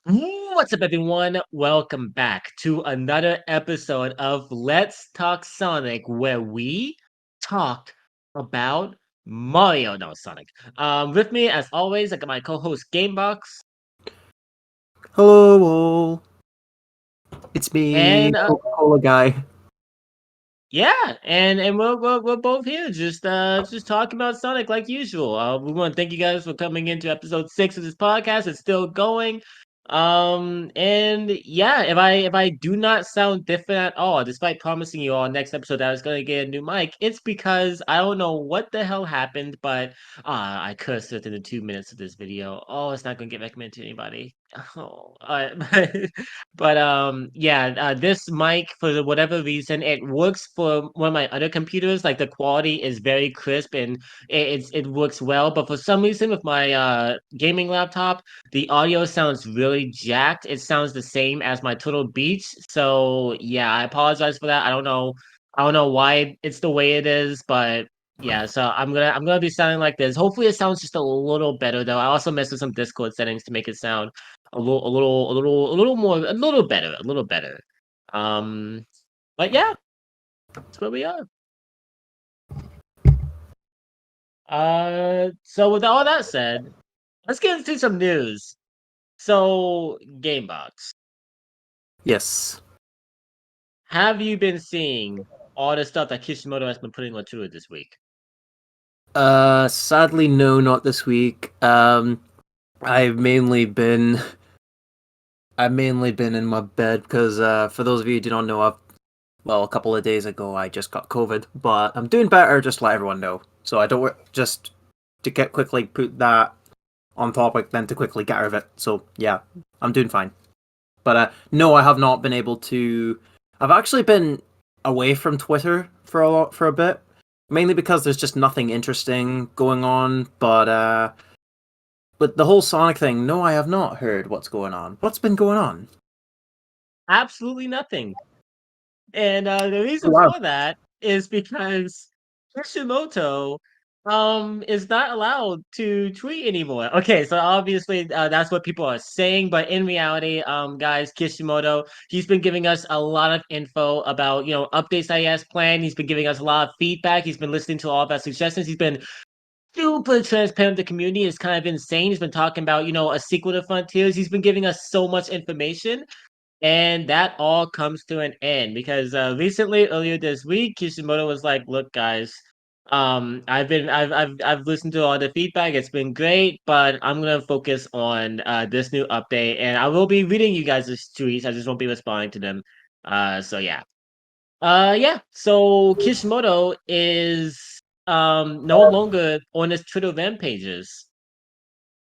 What's up, everyone? Welcome back to another episode of Let's Talk Sonic, where we talk about Mario. No, Sonic. With me, as always, I got my co-host Gamebox, Hello, all. It's me, and Coca-Cola guy. yeah, and we're both here, just talking about Sonic like usual. We want to thank you guys for coming into episode 6 of this podcast. It's still going. And yeah, if I do not sound different at all, despite promising you all next episode that I was gonna get a new mic, it's because I don't know what the hell happened, but I cursed within the 2 minutes of this video. Oh, it's not gonna get recommended to anybody. Oh, yeah, this mic, for whatever reason, it works for one of my other computers. Like, the quality is very crisp and it works well. But for some reason, with my gaming laptop, the audio sounds really jacked. It sounds the same as my Turtle Beach. So yeah, I apologize for that. I don't know why it's the way it is, but yeah, so I'm gonna be sounding like this. Hopefully it sounds just a little better though. I also messed with some Discord settings to make it sound a little better, a little better. Um, but yeah, that's where we are. So with all that said, let's get into some news. So, Gamebox, Yes. have you been seeing all the stuff that Kishimoto has been putting on Twitter this week? Sadly, no, not this week. I've mainly been, I've mainly been in my bed because, for those of you who do not know, a couple of days ago, I just got COVID, but I'm doing better. Just to let everyone know, so I don't just to get quickly put that on topic, then to quickly get out of it. So yeah, I'm doing fine. But no, I have not been able to. I've actually been away from Twitter for a bit, mainly because there's just nothing interesting going on. But the whole Sonic thing, no, I have not heard what's going on. What's been going on? Absolutely nothing. And the Oh, reason wow. for that is because Kishimoto is not allowed to tweet anymore. Okay, so obviously that's what people are saying, but in reality, guys, Kishimoto, he's been giving us a lot of info about, updates that he has planned. He's been giving us a lot of feedback. He's been listening to all of our suggestions. He's been super transparent with the community. It's kind of insane. He's been talking about, a sequel to Frontiers. He's been giving us so much information. And that all comes to an end because recently, earlier this week, Kishimoto was like, "Look, guys, I've listened to all the feedback. It's been great, but I'm gonna focus on this new update, and I will be reading you guys' tweets. I just won't be responding to them. So yeah, yeah. So Kishimoto is no longer on his Twitter rampages,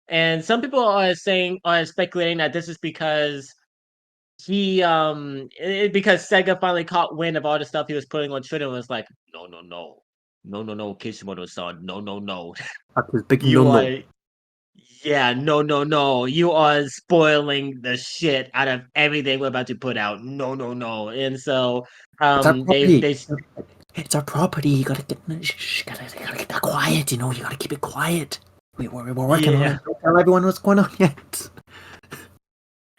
and some people are speculating that this is because because Sega finally caught wind of all the stuff he was putting on Twitter and was like, "No, no, no. No, no, no, Kishimoto-san. No, no, no. That's his big You no-no. are Yeah, no, no, no. You are spoiling the shit out of everything we're about to put out. No, no, no." And so, It's our property. they It's our property. You gotta gotta get that quiet. You gotta keep it quiet. We're working on yeah. it. Don't tell everyone what's going on yet.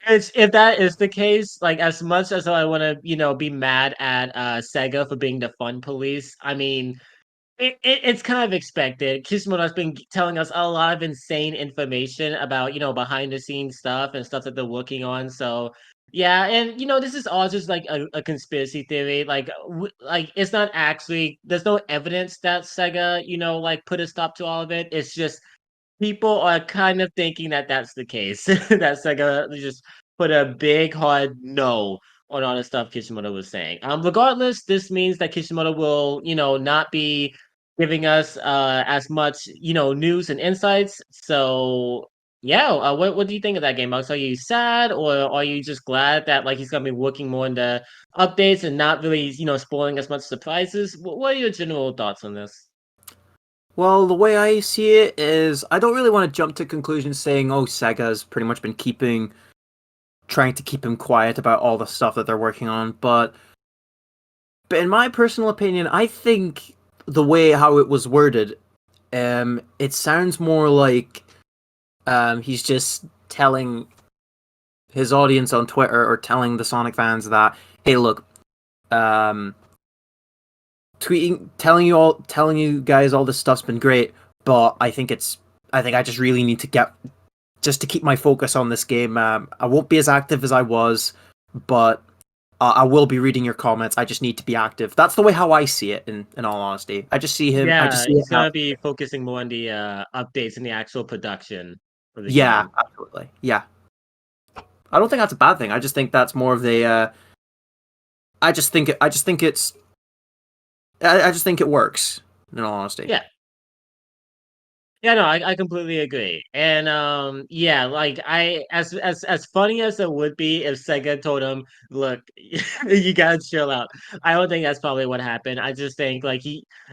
It's if that is the case, like, as much as I want to, be mad at Sega for being the fun police, I mean, it's kind of expected. Kishimoto's been telling us a lot of insane information about, behind the scenes stuff and stuff that they're working on. So yeah, and this is all just like a conspiracy theory. Like, like, it's not actually, there's no evidence that Sega, like, put a stop to all of it. It's just people are kind of thinking that that's the case. That Sega just put a big hard no on all the stuff Kishimoto was saying. Regardless, this means that Kishimoto will, not be giving us as much, news and insights. So yeah, what do you think of that game, Alex? Are you sad, or are you just glad that, like, he's gonna be working more in the updates and not really, spoiling as much surprises? What are your general thoughts on this? Well, the way I see it is, I don't really want to jump to conclusions saying, "Oh, Sega's pretty much been trying to keep him quiet about all the stuff that they're working on." But in my personal opinion, I think the way how it was worded, it sounds more like he's just telling his audience on Twitter or telling the Sonic fans that, hey, look, um, telling you guys all this stuff's been great, but I think I just really need to get just to keep my focus on this game. I won't be as active as I was, but I will be reading your comments. I just need to be active. That's the way how I see it. In all honesty, I just see him. I just Yeah, see it he's now. gonna be focusing more on the updates and the actual production for the Yeah, game. absolutely. Yeah, I don't think that's a bad thing. I just think that's more of the. I just think it's. I just think it works. In all honesty. Yeah. Yeah, no, I completely agree. And yeah, like as funny as it would be if Sega told him, look, you gotta chill out. I don't think that's probably what happened. I just think like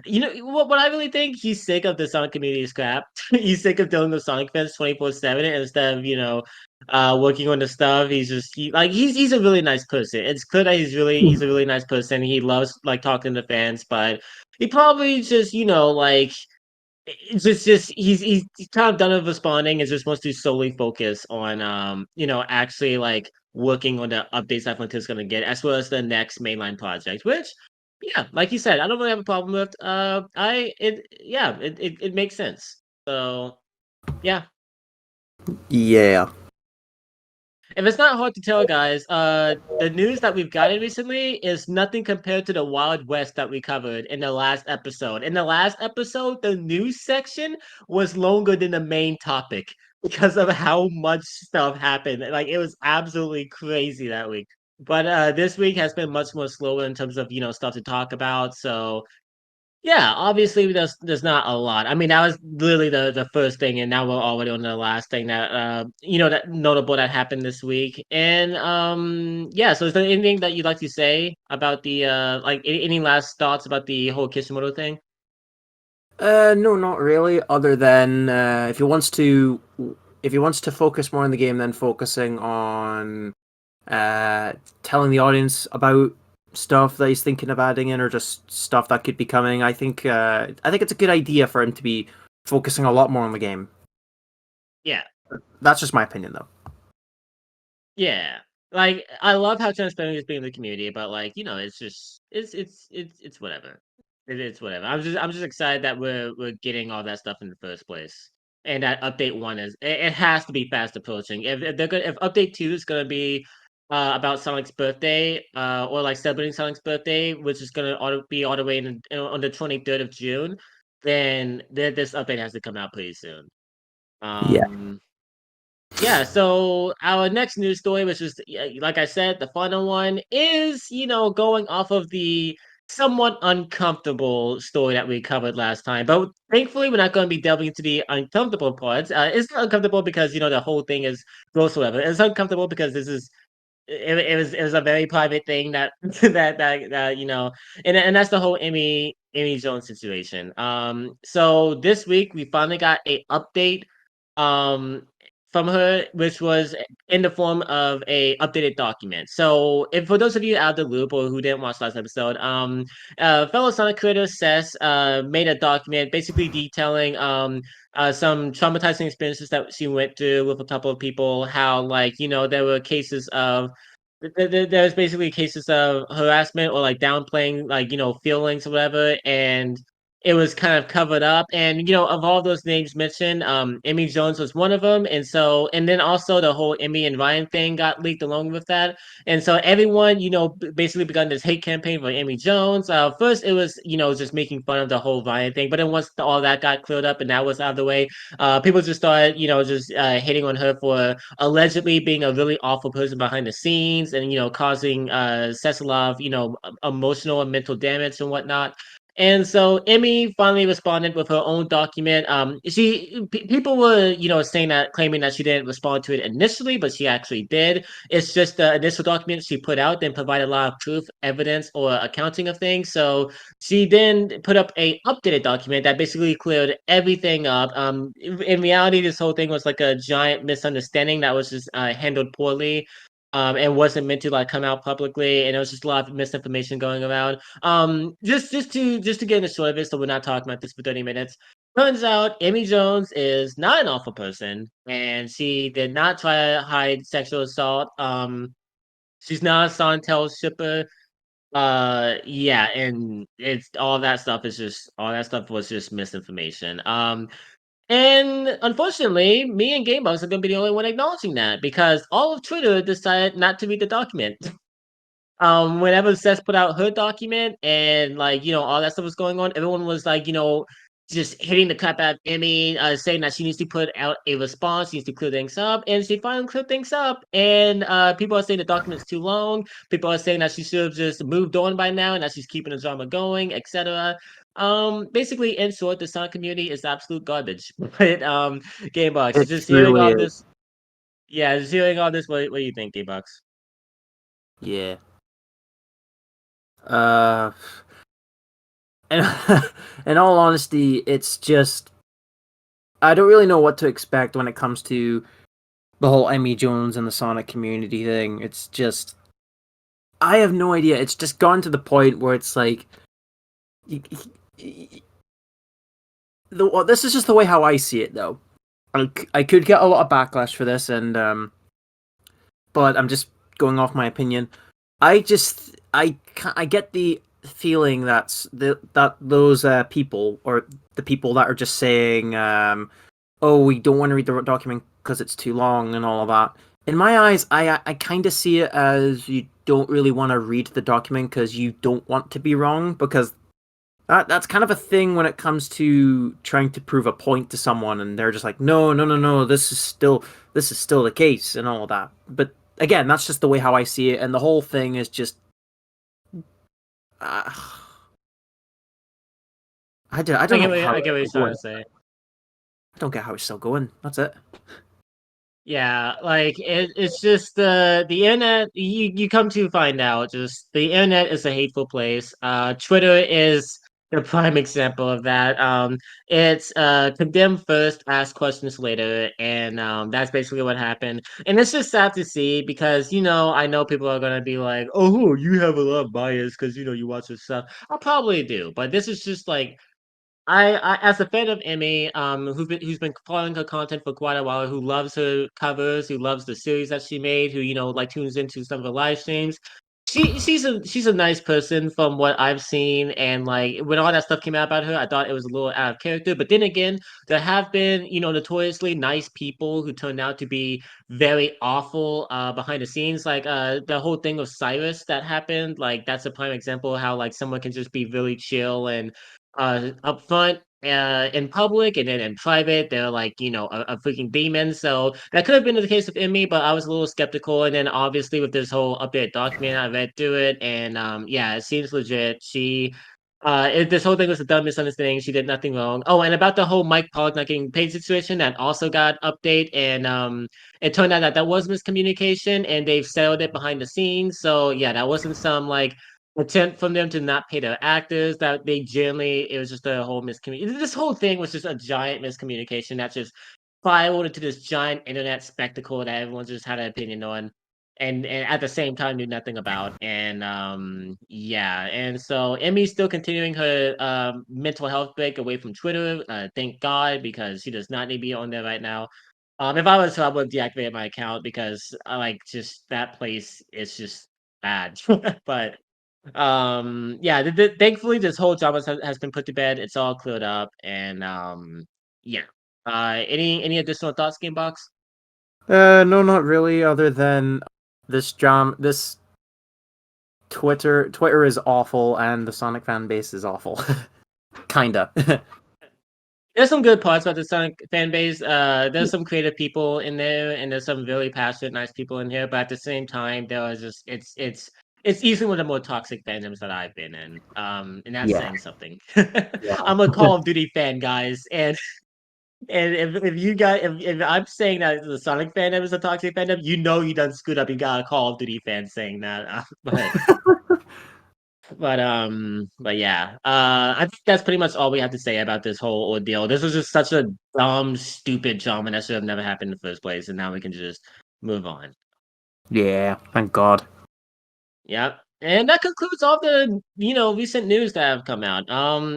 what I really think he's sick of the Sonic community's crap. He's sick of dealing with Sonic fans 24/7 instead of, working on the stuff. He's a really nice person. It's clear that he's a really nice person. He loves like talking to fans, but he probably just, like it's just he's kind of done with responding and just wants to solely focus on actually like working on the updates that Frontiers gonna get as well as the next mainline project, which yeah, like you said, I don't really have a problem with. I it yeah, it makes sense. So yeah. Yeah. If it's not hard to tell, guys, the news that we've gotten recently is nothing compared to the Wild West that we covered in the last episode. In the last episode, the news section was longer than the main topic because of how much stuff happened. Like it was absolutely crazy that week. But this week has been much more slower in terms of stuff to talk about. So yeah, obviously there's not a lot. I mean, that was literally the first thing, and now we're already on the last thing that that notable that happened this week. And yeah, so is there anything that you'd like to say about the like any last thoughts about the whole Kishimoto thing? No, not really. Other than if he wants to focus more on the game, then focusing on telling the audience about stuff that he's thinking of adding in, or just stuff that could be coming. I think it's a good idea for him to be focusing a lot more on the game. Yeah. That's just my opinion, though. Yeah. Like I love how transparent he's being in the community, but like, it's just it's whatever. It's whatever. I'm just excited that we're getting all that stuff in the first place. And that update one it has to be fast approaching. If update two is gonna be about Sonic's birthday, or like celebrating Sonic's birthday, which is gonna be all the way on the 23rd of June, then this update has to come out pretty soon. Yeah. Yeah, so our next news story, which is, like I said, the final one, is, going off of the somewhat uncomfortable story that we covered last time. But thankfully, we're not going to be delving into the uncomfortable parts. It's not uncomfortable because, the whole thing is gross or whatever. It's uncomfortable because it was a very private thing that and that's the whole Amy Jones situation. So this week we finally got a update um from her, which was in the form of a updated document. So if for those of you out of the loop or who didn't watch last episode, fellow Sonic creator Sess made a document basically detailing some traumatizing experiences that she went through with a couple of people, how like there were cases of there's basically cases of harassment or like downplaying like feelings or whatever, and it was kind of covered up. And of all those names mentioned, Emmy Jones was one of them. And then also the whole Emmy and Ryan thing got leaked along with that. And so everyone basically begun this hate campaign for Emmy Jones. First it was just making fun of the whole Ryan thing, but then once all that got cleared up and that was out of the way, people just started just hating on her for allegedly being a really awful person behind the scenes, and causing Cecilov emotional and mental damage and whatnot. And so Emmy finally responded with her own document. People were saying that, claiming that she didn't respond to it initially, but she actually did. It's just the initial document she put out didn't provide a lot of proof, evidence, or accounting of things. So she then put up a updated document that basically cleared everything up. In reality, this whole thing was like a giant misunderstanding that was just handled poorly. And wasn't meant to like come out publicly, and there was just a lot of misinformation going around. Just to get in the short of it, so we're not talking about this for 30 minutes. Turns out Amy Jones is not an awful person, and she did not try to hide sexual assault. She's not a Santel shipper. Yeah, and it's all that stuff is just all that stuff was just misinformation. And unfortunately, me and Gamebox are gonna be the only one acknowledging that because all of Twitter decided not to read the document. Whenever Seth put out her document and like all that stuff was going on, everyone was like just hitting the crap out of Emmy, saying that she needs to put out a response, she needs to clear things up, and she finally cleared things up. And people are saying the document's too long. People are saying that she should have just moved on by now, and that she's keeping the drama going, etc. Basically, in short, the Sonic community is absolute garbage. But Gamebox, It just hearing truly all is. this, yeah, just hearing all this. What do you think, Gamebox? Yeah. Uh, and in all honesty, it's just I don't really know what to expect when it comes to the whole Emmy Jones and the Sonic community thing. It's just I have no idea. It's just gone to the point where it's like y- y- this is just the way how I see it, though. I could get a lot of backlash for this, and but I'm just going off my opinion. I get the feeling that those people or the people that are just saying oh, we don't want to read the document because it's too long and all of that. In my eyes, I kind of see it as you don't really want to read the document because you don't want to be wrong, because that's kind of a thing when it comes to trying to prove a point to someone, and they're just like, no, no, no, no, this is still the case and all of that. But again, that's just the way how I see it, and the whole thing is just uh, I don't know how I get it's what you're still trying going. to say. I don't get how it's still going. That's it. Yeah, like it's just the internet. You come to find out, just the internet is a hateful place. Twitter is the prime example of that. It's condemn first, ask questions later, and that's basically what happened. And it's just sad to see because I know people are gonna be like, "Oh, you have a lot of bias because you watch this stuff." I probably do, but this is just like as a fan of Emmy, who's been following her content for quite a while, who loves her covers, who loves the series that she made, who like tunes into some of her live streams. She's a nice person from what I've seen, and like when all that stuff came out about her, I thought it was a little out of character. But then again, there have been notoriously nice people who turned out to be very awful behind the scenes, like the whole thing of Cyrus that happened. Like that's a prime example of how like someone can just be really chill and up front in public, and then in private they're like a freaking demon. So that could have been the case with Emmy, but I was a little skeptical. And then obviously with this whole update document, I read through it, and yeah, it seems legit. This whole thing was a dumb misunderstanding. She did nothing wrong. Oh, and about the whole Mike Pollock not getting paid situation, that also got update, and it turned out that that was miscommunication, and they've settled it behind the scenes. So yeah, that wasn't some like attempt from them to not pay their actors. That they generally, it was just a whole miscommunication. This whole thing was just a giant miscommunication that just spiraled into this giant internet spectacle that everyone just had an opinion on, and at the same time knew nothing about. And yeah, and so Emmy's still continuing her mental health break away from Twitter. Thank God, because she does not need to be on there right now. If I was her, I would deactivate my account because I like just that place is just bad. But yeah, thankfully this whole drama has been put to bed. It's all cleared up, and yeah. Any additional thoughts, Gamebox? No, not really. Other than this Twitter is awful, and the Sonic fan base is awful. Kinda. There's some good parts about the Sonic fan base. There's some creative people in there, and there's some really passionate, nice people in here. But at the same time, there was just it's easily one of the more toxic fandoms that I've been in. And that's Yeah. saying something. Yeah. I'm a Call of Duty fan, guys, and if you got if I'm saying that the Sonic fandom is a toxic fandom, you done screwed up. You got a Call of Duty fan saying that. But yeah. I think that's pretty much all we have to say about this whole ordeal. This was just such a dumb, stupid drama that should have never happened in the first place, and now we can just move on. Yeah. Thank God. Yep. And that concludes all the recent news that have come out.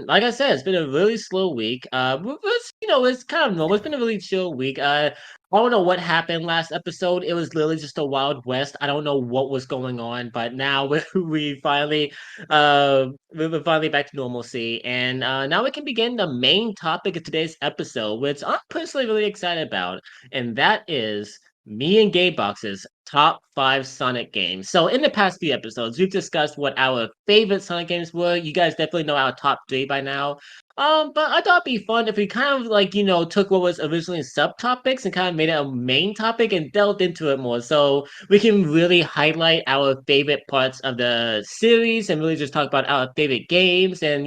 Like I said, it's been a really slow week. It's kind of normal. It's been a really chill week. I don't know what happened last episode. It was literally just a wild west. I don't know what was going on, but now we're finally back to normalcy, and now we can begin the main topic of today's episode, which I'm personally really excited about, and that is me and Gamebox's top five Sonic games. So in the past few episodes, we've discussed what our favorite Sonic games were. You guys definitely know our top three by now. But I thought it'd be fun if we kind of took what was originally subtopics and kind of made it a main topic and delved into it more. So we can really highlight our favorite parts of the series and really just talk about our favorite games and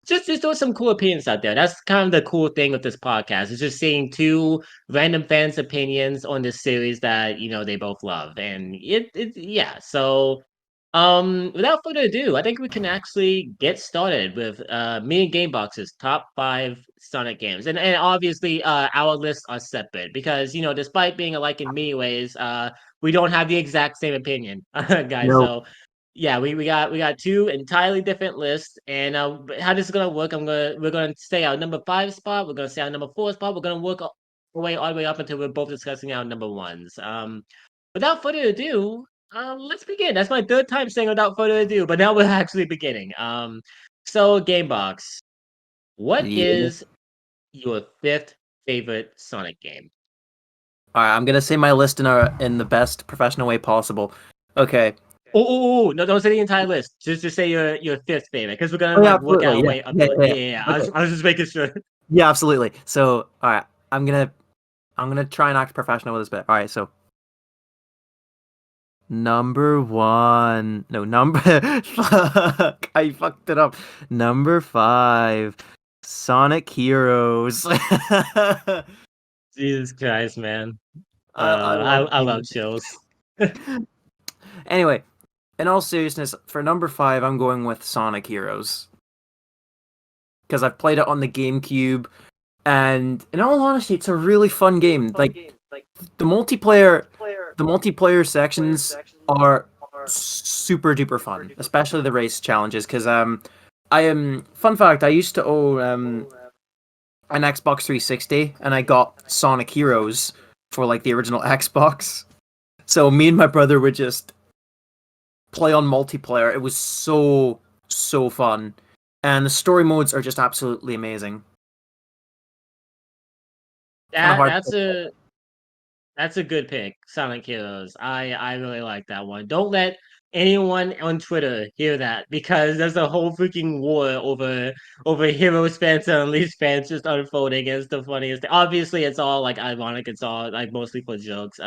just throw some cool opinions out there. That's kind of the cool thing with this podcast. It's just seeing two random fans' opinions on this series that they both love, and yeah. So, without further ado, I think we can actually get started with me and Gamebox's top five Sonic games, and obviously our lists are separate because despite being alike in many ways, we don't have the exact same opinion, guys. No. So yeah, we got two entirely different lists, and how this is gonna work? We're gonna stay our number five spot. We're gonna stay our number four spot. We're gonna work our way all the way up until we're both discussing our number ones. Without further ado, let's begin. That's my third time saying without further ado, but now we're actually beginning. So Gamebox, what Yeah. is your fifth favorite Sonic game? All right, I'm gonna say my list in the best professional way possible. Okay. No, don't say the entire list. Just say your fifth favorite, because we're gonna Oh yeah, work our absolutely. Yeah, way up yeah, to it. yeah, Yeah, yeah. yeah, yeah. I was, Okay. I was just making sure. Yeah, absolutely. So, all right, I'm gonna try and act professional with this bit. All right, so number one, no number, fuck, I fucked it up. Number five, Sonic Heroes. Jesus Christ, man. I I love I love games. chills. Anyway, in all seriousness, for number five, I'm going with Sonic Heroes because I've played it on the GameCube, and in all honesty, it's a really fun game. Like the multiplayer, the multiplayer sections are super duper fun, especially the race challenges. Because I am fun fact, I used to own an Xbox 360, and I got Sonic Heroes for like the original Xbox. So me and my brother would just play on multiplayer. It was so fun, and the story modes are just absolutely amazing. Kind of That hard. that's a good pick, Sonic Heroes. I really like that one. Don't let anyone on Twitter hear that, because there's a whole freaking war over Heroes fans and Unleashed fans just unfolding. It's the funniest thing. Obviously, it's all like ironic. It's all like mostly for jokes.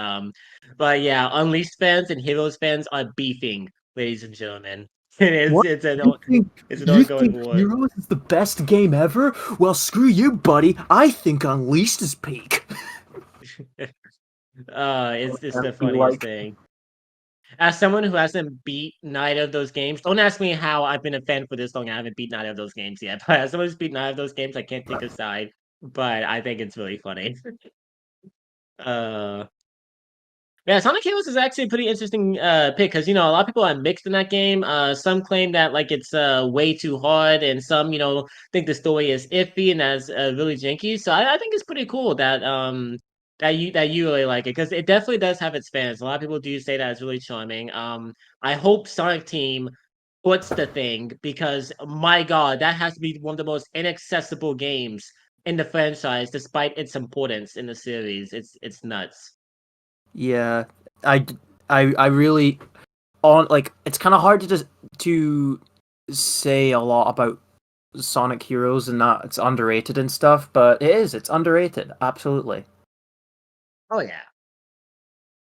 But yeah, Unleashed fans and Heroes fans are beefing, ladies and gentlemen. It's What? it's an You think it's an you ongoing think war. Heroes is the best game ever? Well, screw you, buddy. I think Unleashed is peak. It's the That'd be funniest like, thing. As someone who hasn't beat neither of those games, don't ask me how I've been a fan for this long. I haven't beat neither of those games yet. But as someone who's beat neither of those games, I can't take a side. But I think it's really funny. uh, yeah, Sonic Heroes is actually a pretty interesting pick, because a lot of people are mixed in that game. Some claim that like it's way too hard, and some think the story is iffy and that's really janky. So I think it's pretty cool that that you really like it, because it definitely does have its fans. A lot of people do say that it's really charming. I hope Sonic Team puts the thing, because my God, that has to be one of the most inaccessible games in the franchise, despite its importance in the series. It's nuts. yeah, I, I really on like it's kind of hard to just to say a lot about Sonic Heroes and that it's underrated and stuff, but it is. It's underrated, absolutely. Oh yeah.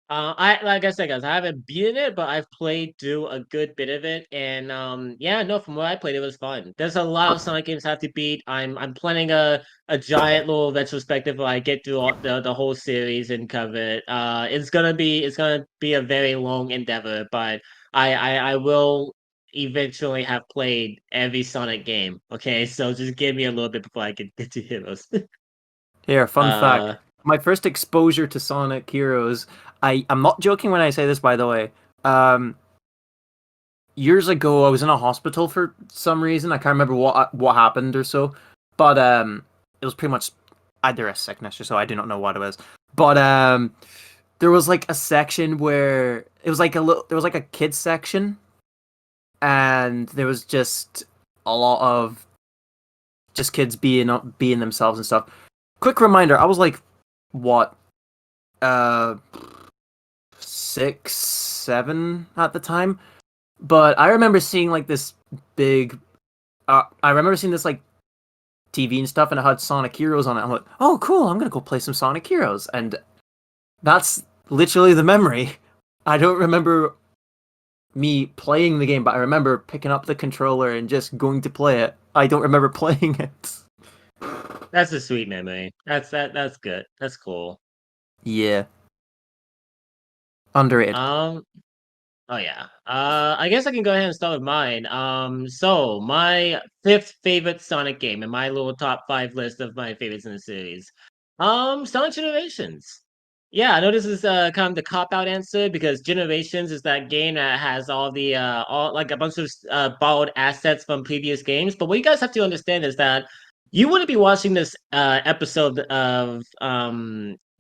I like I said, guys, I haven't beaten it, but I've played through a good bit of it, and yeah, no, from what I played, it was fun. There's a lot of Sonic games I have to beat. I'm planning a giant little retrospective where I get through all the whole series and cover it. It's gonna be a very long endeavor, but I will eventually have played every Sonic game. Okay, so just give me a little bit before I can get to Heroes. Here, fun fact. uh. My first exposure to Sonic Heroes, I'm not joking when I say this, by the way. Um, years ago I was in a hospital for some reason. I can't remember what happened or so, but it was pretty much either a sickness or so. I do not know what it was, but there was like a section where it was like there was like a kids section, and there was just a lot of just kids being themselves and stuff. Quick reminder, I was like, what, uh, 6, 7 at the time, but I remember seeing like this big. I remember seeing this like TV and stuff, and it had Sonic Heroes on it. I'm like, oh, cool! I'm gonna go play some Sonic Heroes, and that's literally the memory. I don't remember me playing the game, but I remember picking up the controller and just going to play it. I don't remember playing it. That's a sweet memory. That's good. That's cool. Yeah, underrated. Oh yeah. I guess I can go ahead and start with mine. So my fifth favorite Sonic game in my little top five list of my favorites in the series. Sonic Generations. Yeah, I know this is kind of the cop out answer because Generations is that game that has all like a bunch of borrowed assets from previous games. But what you guys have to understand is that you wouldn't be watching this episode of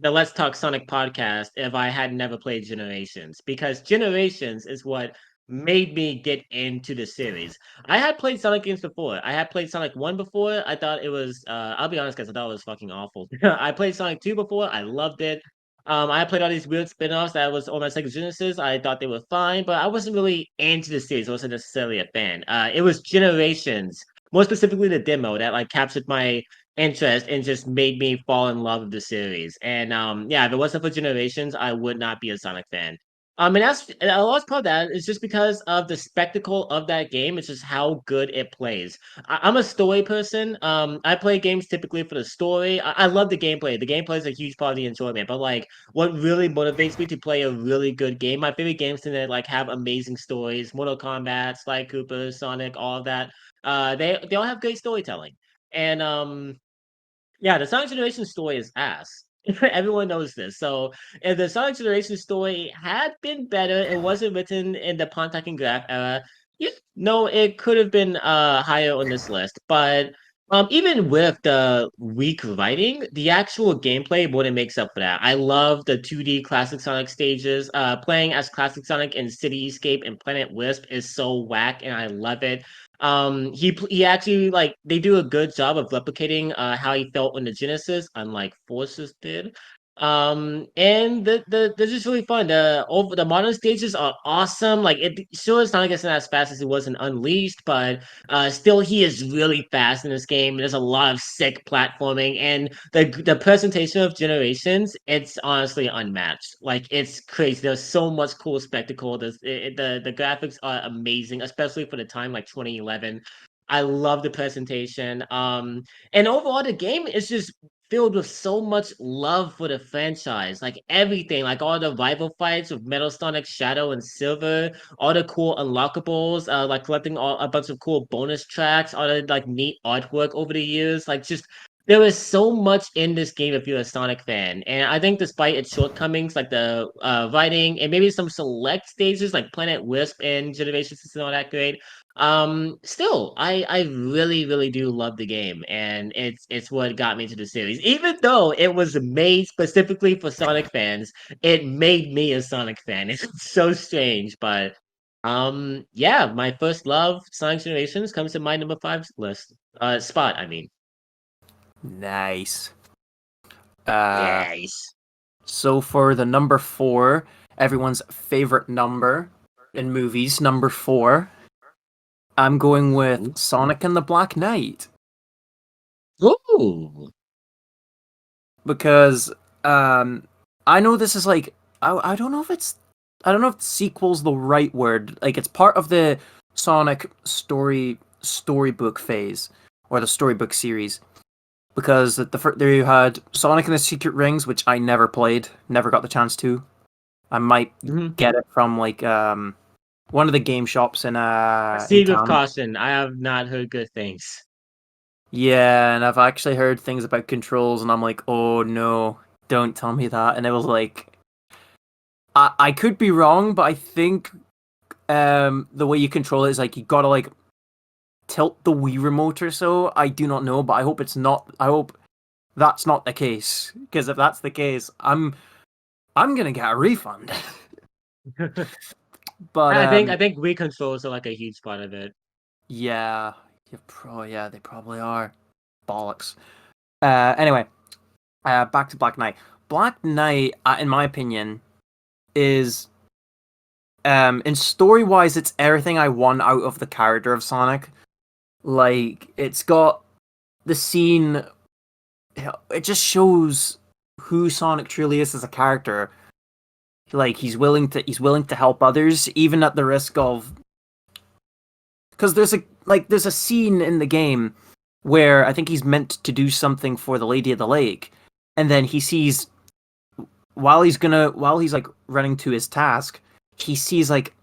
the Let's Talk Sonic podcast if I had never played Generations, because Generations is what made me get into the series. I had played Sonic games before. I had played Sonic 1 before. I thought it was I'll be honest guys, I thought it was fucking awful. I played Sonic 2 before. I loved it. I played all these weird spin-offs that was on my Sega Genesis. I thought they were fine, but I wasn't really into the series. I wasn't necessarily a fan. It was Generations, more specifically the demo, that like captured my interest and just made me fall in love with the series. And yeah, if it wasn't for Generations, I would not be a Sonic fan. And a large part of that is just because of the spectacle of that game. It's just how good it plays. I'm a story person. I play games typically for the story. I love the gameplay. The gameplay is a huge part of the enjoyment. But like, what really motivates me to play a really good game? My favorite games tend to like have amazing stories. Mortal Kombat, Sly Cooper, Sonic, all of that. They all have great storytelling. And yeah, the Sonic Generation story is ass. Everyone knows this. So if the Sonic Generation story had been better and wasn't written in the Pontiac and Graph era, yeah, no, it could have been higher on this list. But even with the weak writing, the actual gameplay more than makes up for that. I love the 2D classic Sonic stages. Playing as classic Sonic in Cityscape and Planet Wisp is so whack, and I love it. He actually like they do a good job of replicating how he felt on the Genesis, unlike Forces did. And they're just really fun. The modern stages are awesome. Like it sure it's not getting as fast as it was in Unleashed, but still he is really fast in this game. There's a lot of sick platforming, and the presentation of Generations, it's honestly unmatched. Like it's crazy. There's so much cool spectacle. The graphics are amazing, especially for the time like 2011. I love the presentation. And overall the game is just filled with so much love for the franchise. Like everything, like all the rival fights with Metal Sonic Shadow and Silver, all the cool unlockables, like collecting a bunch of cool bonus tracks, all the like neat artwork over the years. Like just there is so much in this game if you're a Sonic fan. And I think despite its shortcomings, like the writing and maybe some select stages like Planet Wisp and Generations is not that great. Still, I really, really do love the game, and it's what got me to the series. Even though it was made specifically for Sonic fans, it made me a Sonic fan. It's so strange, but yeah, my first love, Sonic Generations, comes to my number five list. Spot, I mean. Nice. Uh, Yes. so for the number 4, everyone's favorite number in movies, number 4, I'm going with Sonic and the Black Knight Ooh. because I know this is like I don't know if it's I don't know if sequel's the right word. Like it's part of the Sonic storybook phase or the storybook series because there you had Sonic and the Secret Rings, which I never played, never got the chance to. I might Mhm. get it from like one of the game shops in Proceed with town. caution. I have not heard good things. Yeah, and I've actually heard things about controls, and I'm like, oh no, don't tell me that. And it was like, I could be wrong, but I think The way you control it is like you gotta like tilt the Wii remote or so. I do not know, but I hope it's not. I hope that's not the case, because if that's the case, I'm gonna get a refund. But I think Wii controls are like a huge part of it. yeah, yeah, they probably are bollocks. Anyway, back to Black Knight. Black Knight, in my opinion, is in story wise, it's everything I want out of the character of Sonic. Like, it's got the scene. It just shows who Sonic truly is as a character. Like, he's willing to help others, even at the risk of. Because there's a scene in the game where I think he's meant to do something for the Lady of the Lake, and then he sees while he's like running to his task, he sees like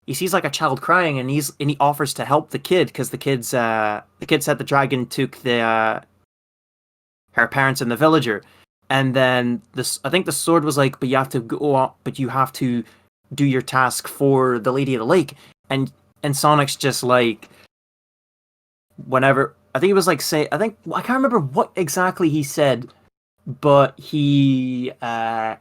a child crying, and he offers to help the kid because the kid said the dragon took the her parents and the villager, and then this I think the sword was like, but you have to go on, but you have to do your task for the Lady of the Lake, and Sonic's just like whenever I think it was like say I can't remember what exactly he said, but he I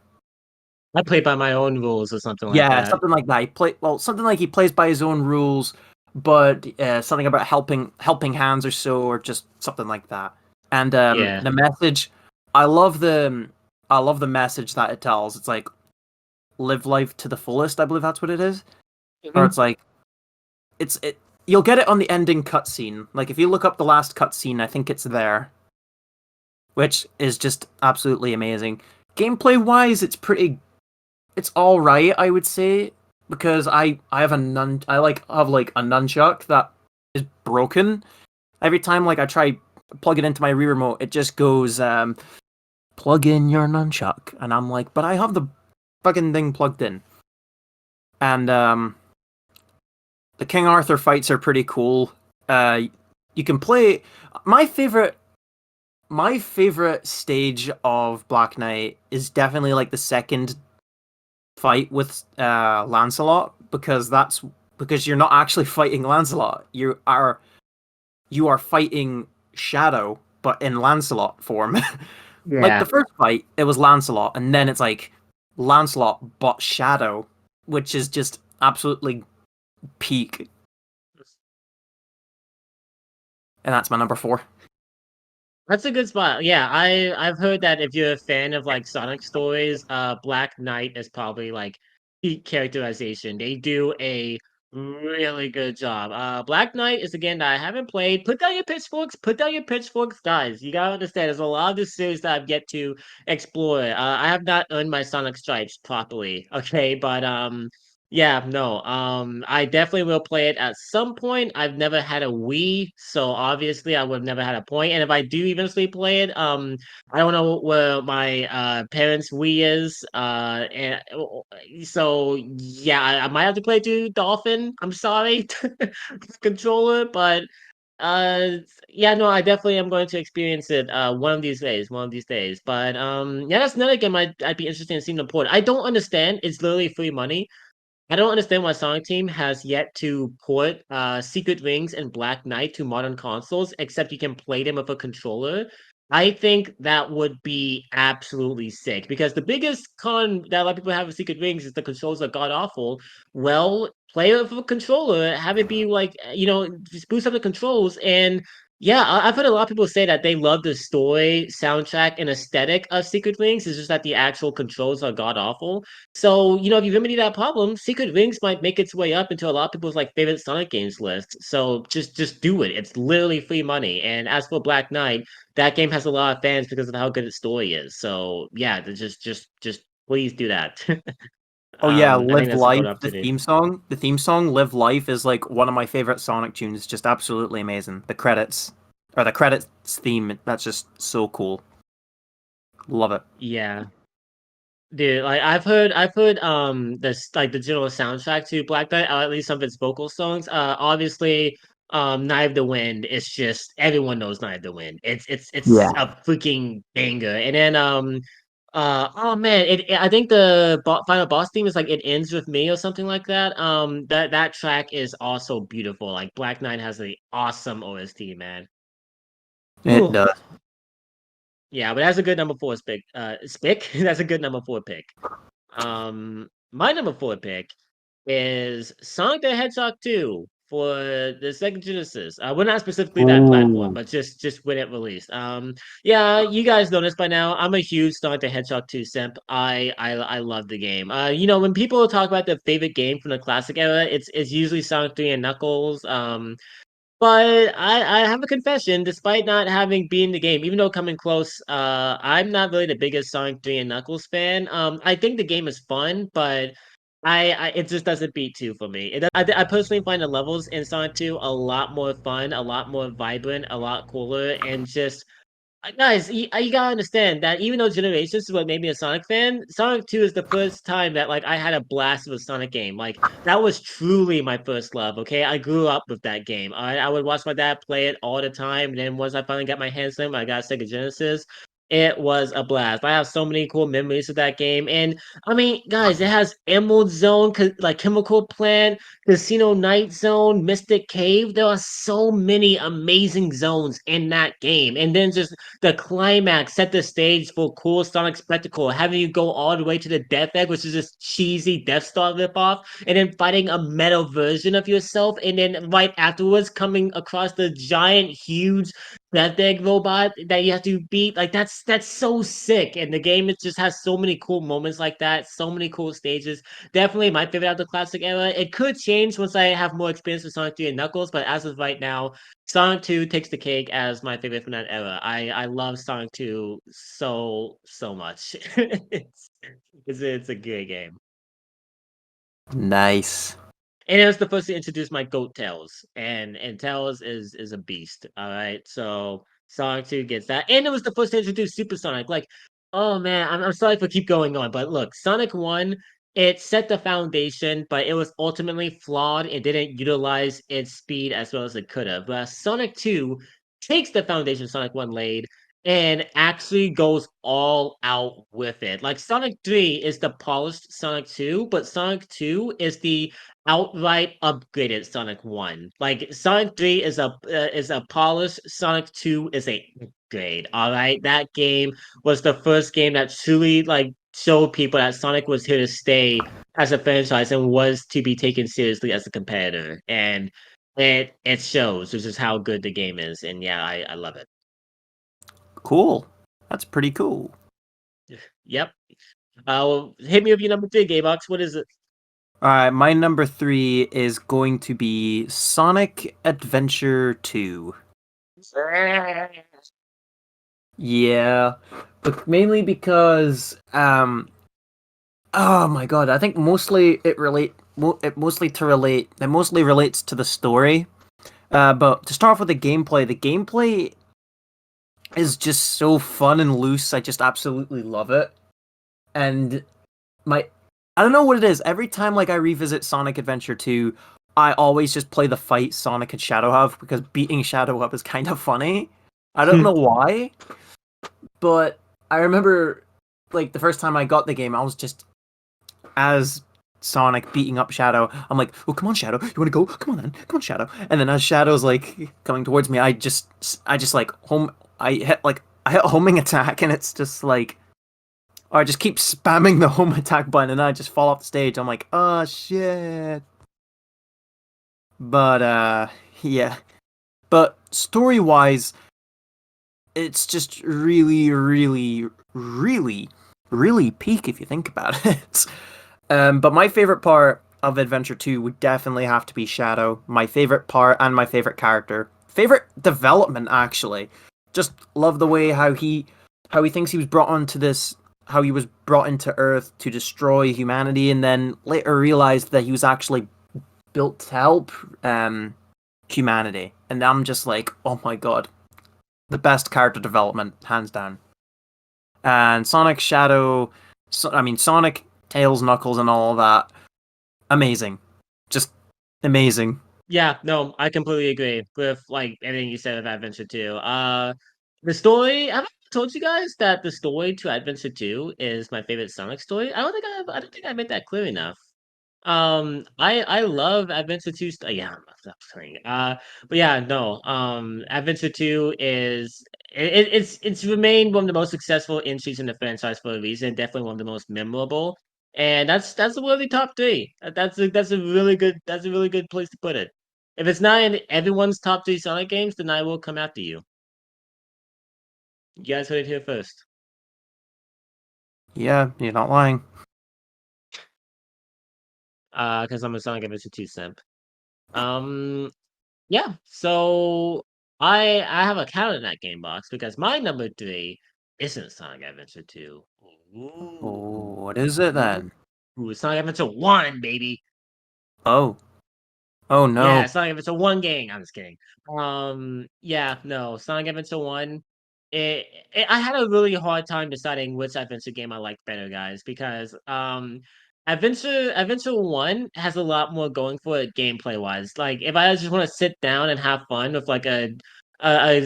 play by my own rules or something like yeah, that. something like that. Something like he plays by his own rules, but something about helping hands or so, or just something like that. And Yeah. the message, I love the I love the message that it tells. It's like live life to the fullest. I believe that's what it is. Or Mhm. it's like it. You'll get it on the ending cutscene. Like if you look up the last cutscene, I think it's there, which is just absolutely amazing. Gameplay wise, it's all right, I would say, because I have a nun I like have like a nunchuck that is broken. Every time like I try plug it into my Wii remote, it just goes plug in your nunchuck, and I'm like, but I have the fucking thing plugged in. And the King Arthur fights are pretty cool. You can play my favorite my favorite stage of Black Knight is definitely like the second fight with Lancelot, because you're not actually fighting Lancelot. You are fighting Shadow, but in Lancelot form. Like the Yeah. first fight, it was Lancelot, and then it's like Lancelot but Shadow, which is just absolutely peak. And that's my number 4. That's a good spot. Yeah, I've heard that if you're a fan of like Sonic stories, Black Knight is probably like peak characterization. They do a really good job. Black Knight is a game that I haven't played. Put down your pitchforks. Put down your pitchforks, guys. You gotta understand. There's a lot of this series that I've yet to explore. I have not earned my Sonic stripes properly. Okay, but yeah, no. I definitely will play it at some point. I've never had a Wii, so obviously I would have never had a point. And if I do eventually play it, I don't know where my parents' Wii is. And so yeah, I might have to play to Dolphin. I'm sorry, controller, but yeah, no, I definitely am going to experience it one of these days, one of these days. But yeah, that's another game I'd be interested in seeing the port. I don't understand. It's literally free money. I don't understand why Sonic Team has yet to port Secret Rings and Black Knight to modern consoles, except you can play them with a controller. I think that would be absolutely sick because the biggest con that a lot of people have with Secret Rings is the controls are god awful. Well, play it with a controller, have it be like, just boost up the controls. And yeah, I've heard a lot of people say that they love the story, soundtrack, and aesthetic of Secret Rings. It's just that the actual controls are god awful. So, if you remedy that problem, Secret Rings might make its way up into a lot of people's like favorite Sonic games list. So just do it. It's literally free money. And as for Black Knight, that game has a lot of fans because of how good its story is. So yeah, just please do that. Oh yeah, I think Live that's a good Life, the opportunity. theme song. The theme song Live Life is like one of my favorite Sonic tunes, just absolutely amazing. The credits theme, that's just so cool. Love it. Yeah. Dude, like I've heard this like the general soundtrack to Black Knight, or at least some of its vocal songs. Obviously, Night of the Wind is just everyone knows Night of the Wind. It's Yeah. a freaking banger. And then Oh man, I think the final boss theme is like "It Ends with Me" or something like that. That track is also beautiful. Like Black Knight has the awesome OST, man. It Ooh. does. Yeah, but that's a good number four pick. Spick. That's a good number four pick. My number four pick is Sonic the Hedgehog 2 for the Sega Genesis. Well, not specifically that platform, Ooh. but just when it released. Yeah, you guys know this by now. I'm a huge Sonic the Hedgehog 2 simp. I love the game. When people talk about their favorite game from the classic era, it's usually Sonic 3 and Knuckles. But I have a confession, despite not having beaten the game, even though coming close, I'm not really the biggest Sonic 3 and Knuckles fan. I think the game is fun, but I it just doesn't beat 2 for me. I personally find the levels in Sonic 2 a lot more fun, a lot more vibrant, a lot cooler, and just guys, you gotta understand that even though Generations is what made me a Sonic fan, Sonic 2 is the first time that like I had a blast with a Sonic game. Like that was truly my first love. Okay, I grew up with that game. I would watch my dad play it all the time. And then once I finally got my hands on it, I got a Sega Genesis. It was a blast. I have so many cool memories of that game. And I mean, guys, it has Emerald Zone, like Chemical Plant, Casino Night Zone, Mystic Cave. There are so many amazing zones in that game. And then just the climax set the stage for cool Sonic spectacle, having you go all the way to the Death Egg, which is this cheesy Death Star ripoff, and then fighting a metal version of yourself, and then right afterwards coming across the giant, huge Death Egg robot that you have to beat. Like that's so sick. And the game it just has so many cool moments like that, so many cool stages. Definitely my favorite out of the classic era. It could change once I have more experience with Sonic 3 and Knuckles, but as of right now, Sonic 2 takes the cake as my favorite from that era. I love Sonic 2 so much. It's a good game. Nice. And it was the first to introduce my goat Tails. And Tails is a beast. All right. So Sonic 2 gets that. And it was the first to introduce Super Sonic. Like, oh man, I'm sorry for keep going on, but look, Sonic 1, it set the foundation, but it was ultimately flawed. It didn't utilize its speed as well as it could have. But Sonic 2 takes the foundation Sonic 1 laid and actually goes all out with it. Like Sonic 3 is the polished Sonic 2, but Sonic 2 is the outright upgraded Sonic 1. Like Sonic 3 is a polished, Sonic 2 is a upgrade. All right, that game was the first game that truly like showed people that Sonic was here to stay as a franchise and was to be taken seriously as a competitor. And it shows, which is how good the game is. And yeah, I love it. Cool. That's pretty cool. Yep. Hit me with your number three, Gamebox. What is it? All right, my number three is going to be Sonic Adventure 2. Yeah, but mainly because oh my god, I think mostly it mostly relates to the story. But to start off with the gameplay is just so fun and loose. I just absolutely love it. And my I don't know what it is. Every time like I revisit Sonic Adventure 2, I always just play the fight Sonic and Shadow have because beating Shadow up is kind of funny. I don't know why, but I remember like the first time I got the game, I was just as Sonic beating up Shadow. I'm like, "Oh, come on, Shadow. You want to go? Come on then. Come on, Shadow." And then as Shadow's like coming towards me, I just like I hit a homing attack and it's just like or I just keep spamming the home attack button and I just fall off the stage. I'm like, oh shit. But yeah. But story wise, it's just really peak if you think about it. But my favorite part of Adventure 2 would definitely have to be Shadow. My favorite part and my favorite character. Favorite development actually. Just love the way how he thinks he was brought onto this how he was brought into Earth to destroy humanity and then later realized that he was actually built to help humanity. And I'm just like, oh my god. The best character development, hands down. And Sonic Shadow Sonic, Tails, Knuckles, and all of that. Amazing. Just amazing. Yeah, no, I completely agree with like everything you said about Adventure 2. The story, told you guys that the story to Adventure 2 is my favorite Sonic story? I don't think I made that clear enough. I love Adventure 2 yeah, I'm saying. But yeah, no. Adventure 2 is it's remained one of the most successful entries in the franchise for a reason, definitely one of the most memorable. And that's a worthy top three. That's a really good place to put it. If it's not in everyone's top three Sonic games, then I will come after you. You guys heard it here first. Yeah, you're not lying. Because I'm a Sonic Adventure 2 simp. Um, yeah. So I have a count in that game box because my number three isn't Sonic Adventure 2. Oh, Ooh, what is it then? ooh, Sonic Adventure 1, baby. Oh, oh Yeah, no. Sonic Adventure 1 game. I'm just kidding. Yeah, no, Sonic Adventure 1. I had a really hard time deciding which adventure game I liked better, guys, because Adventure 1 has a lot more going for it gameplay wise. Like if I just want to sit down and have fun with like a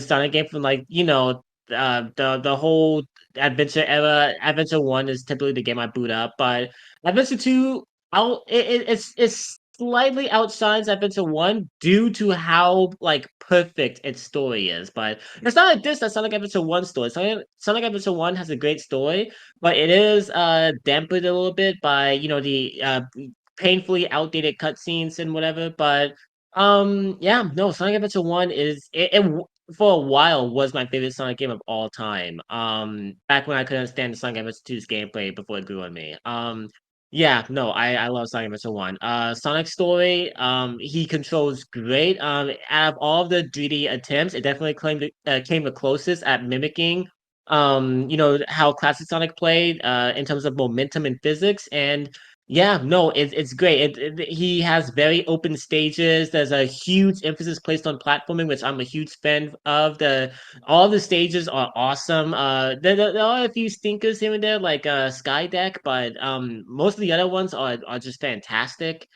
Sonic game from like, the whole adventure era, Adventure 1 is typically the game I boot up, but Adventure 2 it's slightly outshines Adventure 1 due to how like perfect its story is. But it's not like this that Sonic Adventure 1 story. Sonic Adventure 1 has a great story, but it is dampened a little bit by, the painfully outdated cutscenes and whatever. But yeah, no, Sonic Adventure 1 for a while was my favorite Sonic game of all time. Back when I couldn't stand the Sonic Adventure 2's gameplay before it grew on me. Yeah, no, I love Sonic Adventure 1. Sonic story, he controls great. Out of all of the 3D attempts, it definitely came the closest at mimicking, how classic Sonic played, in terms of momentum and physics. And yeah, no, it's great. He has very open stages. There's a huge emphasis placed on platforming, which I'm a huge fan of. All the stages are awesome. There are a few stinkers here and there, like Skydeck, but most of the other ones are just fantastic.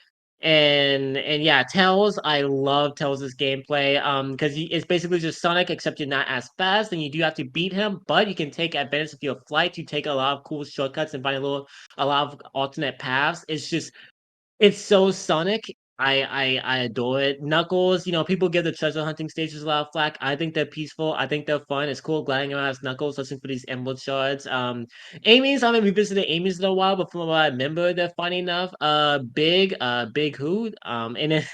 And yeah, Tails, I love Tails' gameplay. Because it's basically just Sonic, except you're not as fast, and you do have to beat him, but you can take advantage of your flight. You take a lot of cool shortcuts and find a lot of alternate paths. It's so Sonic. I adore it. Knuckles, people give the treasure hunting stages a lot of flack. I think they're peaceful. I think they're fun. It's cool gliding around as Knuckles, looking for these emerald shards. Amy's, I haven't revisited Amy's in a while, but from what I remember, they're fun enough. Big Hood. And then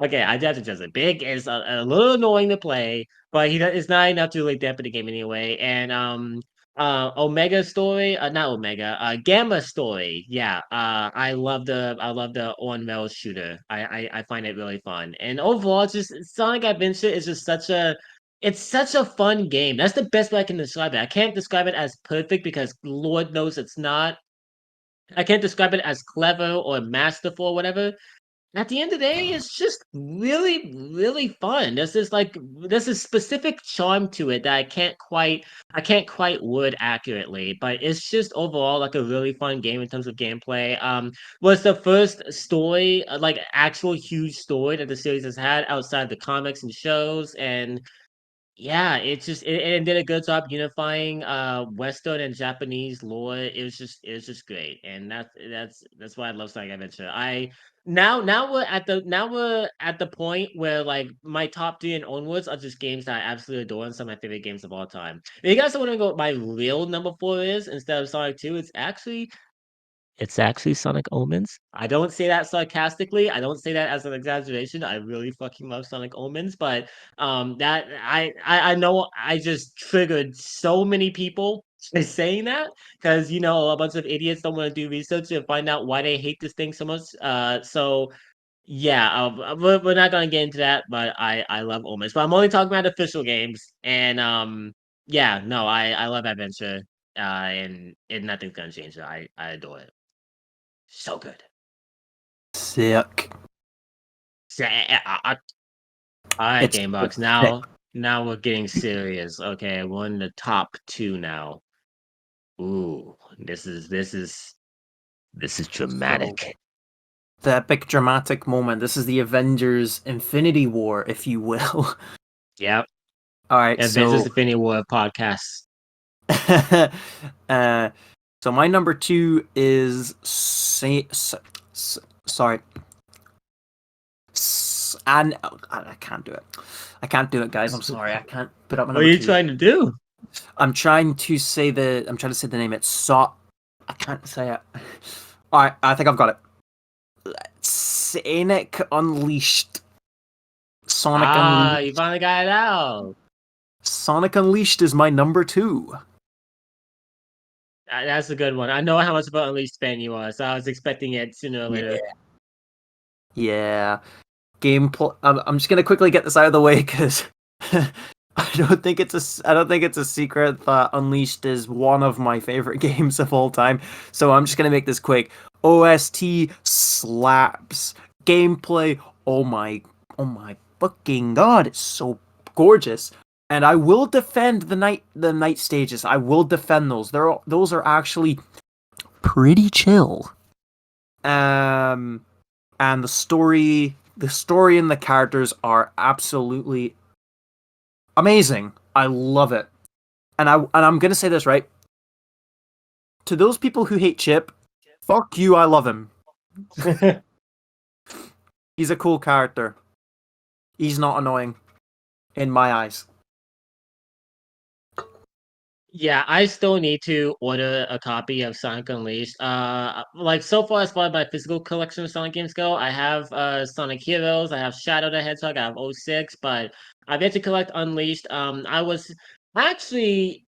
okay, I have to just it. Big is a little annoying to play, but it's not enough to really dampen the game anyway. And Omega story, not Omega, Gamma story. Yeah, I love the on rails shooter. I find it really fun. And overall, it's just Sonic Adventure is just it's such a fun game. That's the best way I can describe it. I can't describe it as perfect because Lord knows it's not. I can't describe it as clever or masterful or whatever. At the end of the day, it's just really, really fun. There's this specific charm to it that I can't quite word accurately, but it's just overall like a really fun game in terms of gameplay. Was the first story, like actual huge story that the series has had outside the comics and shows, and yeah, it did a good job unifying Western and Japanese lore. It was just great. And that's why I love Sonic Adventure. I now we're at the point where like my top three and onwards are just games that I absolutely adore and some of my favorite games of all time. If you guys want to go what my real number four is instead of Sonic 2, it's actually Sonic Omens. I don't say that sarcastically. I don't say that as an exaggeration. I really fucking love Sonic Omens, but that I know I just triggered so many people by saying that because a bunch of idiots don't want to do research and find out why they hate this thing so much. So yeah, we're not gonna get into that, but I love Omens. But I'm only talking about official games, and yeah, no, I love Adventure, and nothing's gonna change it. I adore it. So good. Sick. All right, It's so Gamebox. sick. Now we're getting serious. Okay, we're in the top two now. Ooh, this is So dramatic. the epic dramatic moment. This is the Avengers Infinity War, if you will. Yep. All right, Avengers so Infinity War podcast. uh, so my number two is sorry, and I can't do it. I can't do it, guys. I'm sorry. I can't put up my What are number you two. trying to do? I'm trying to say the. I'm trying to say the name. It's so. I can't say it. All right, I think I've got it. Sonic Unleashed. Sonic Ah, you Unleashed. finally got it out. Sonic Unleashed is my number two. That's a good one. I know how much of an Unleashed fan you are, so I was expecting it sooner or Yeah. later. Yeah. Gameplay. I'm just gonna quickly get this out of the way because I don't think it's a secret that Unleashed is one of my favorite games of all time. So I'm just gonna make this quick. OST slaps. Gameplay. Oh my fucking god! It's so gorgeous. And I will defend the night stages. I will defend those. Those are actually pretty chill. Um, and the story and the characters are absolutely amazing. I love it. And I'm gonna say this, right? To those people who hate Chip, fuck you, I love him. He's a cool character. He's not annoying in my eyes. Yeah, I still need to order a copy of Sonic Unleashed. Like so far as far as my physical collection of Sonic games go, I have Sonic Heroes, I have Shadow the Hedgehog, I have '06, but I've yet to collect Unleashed. I was actually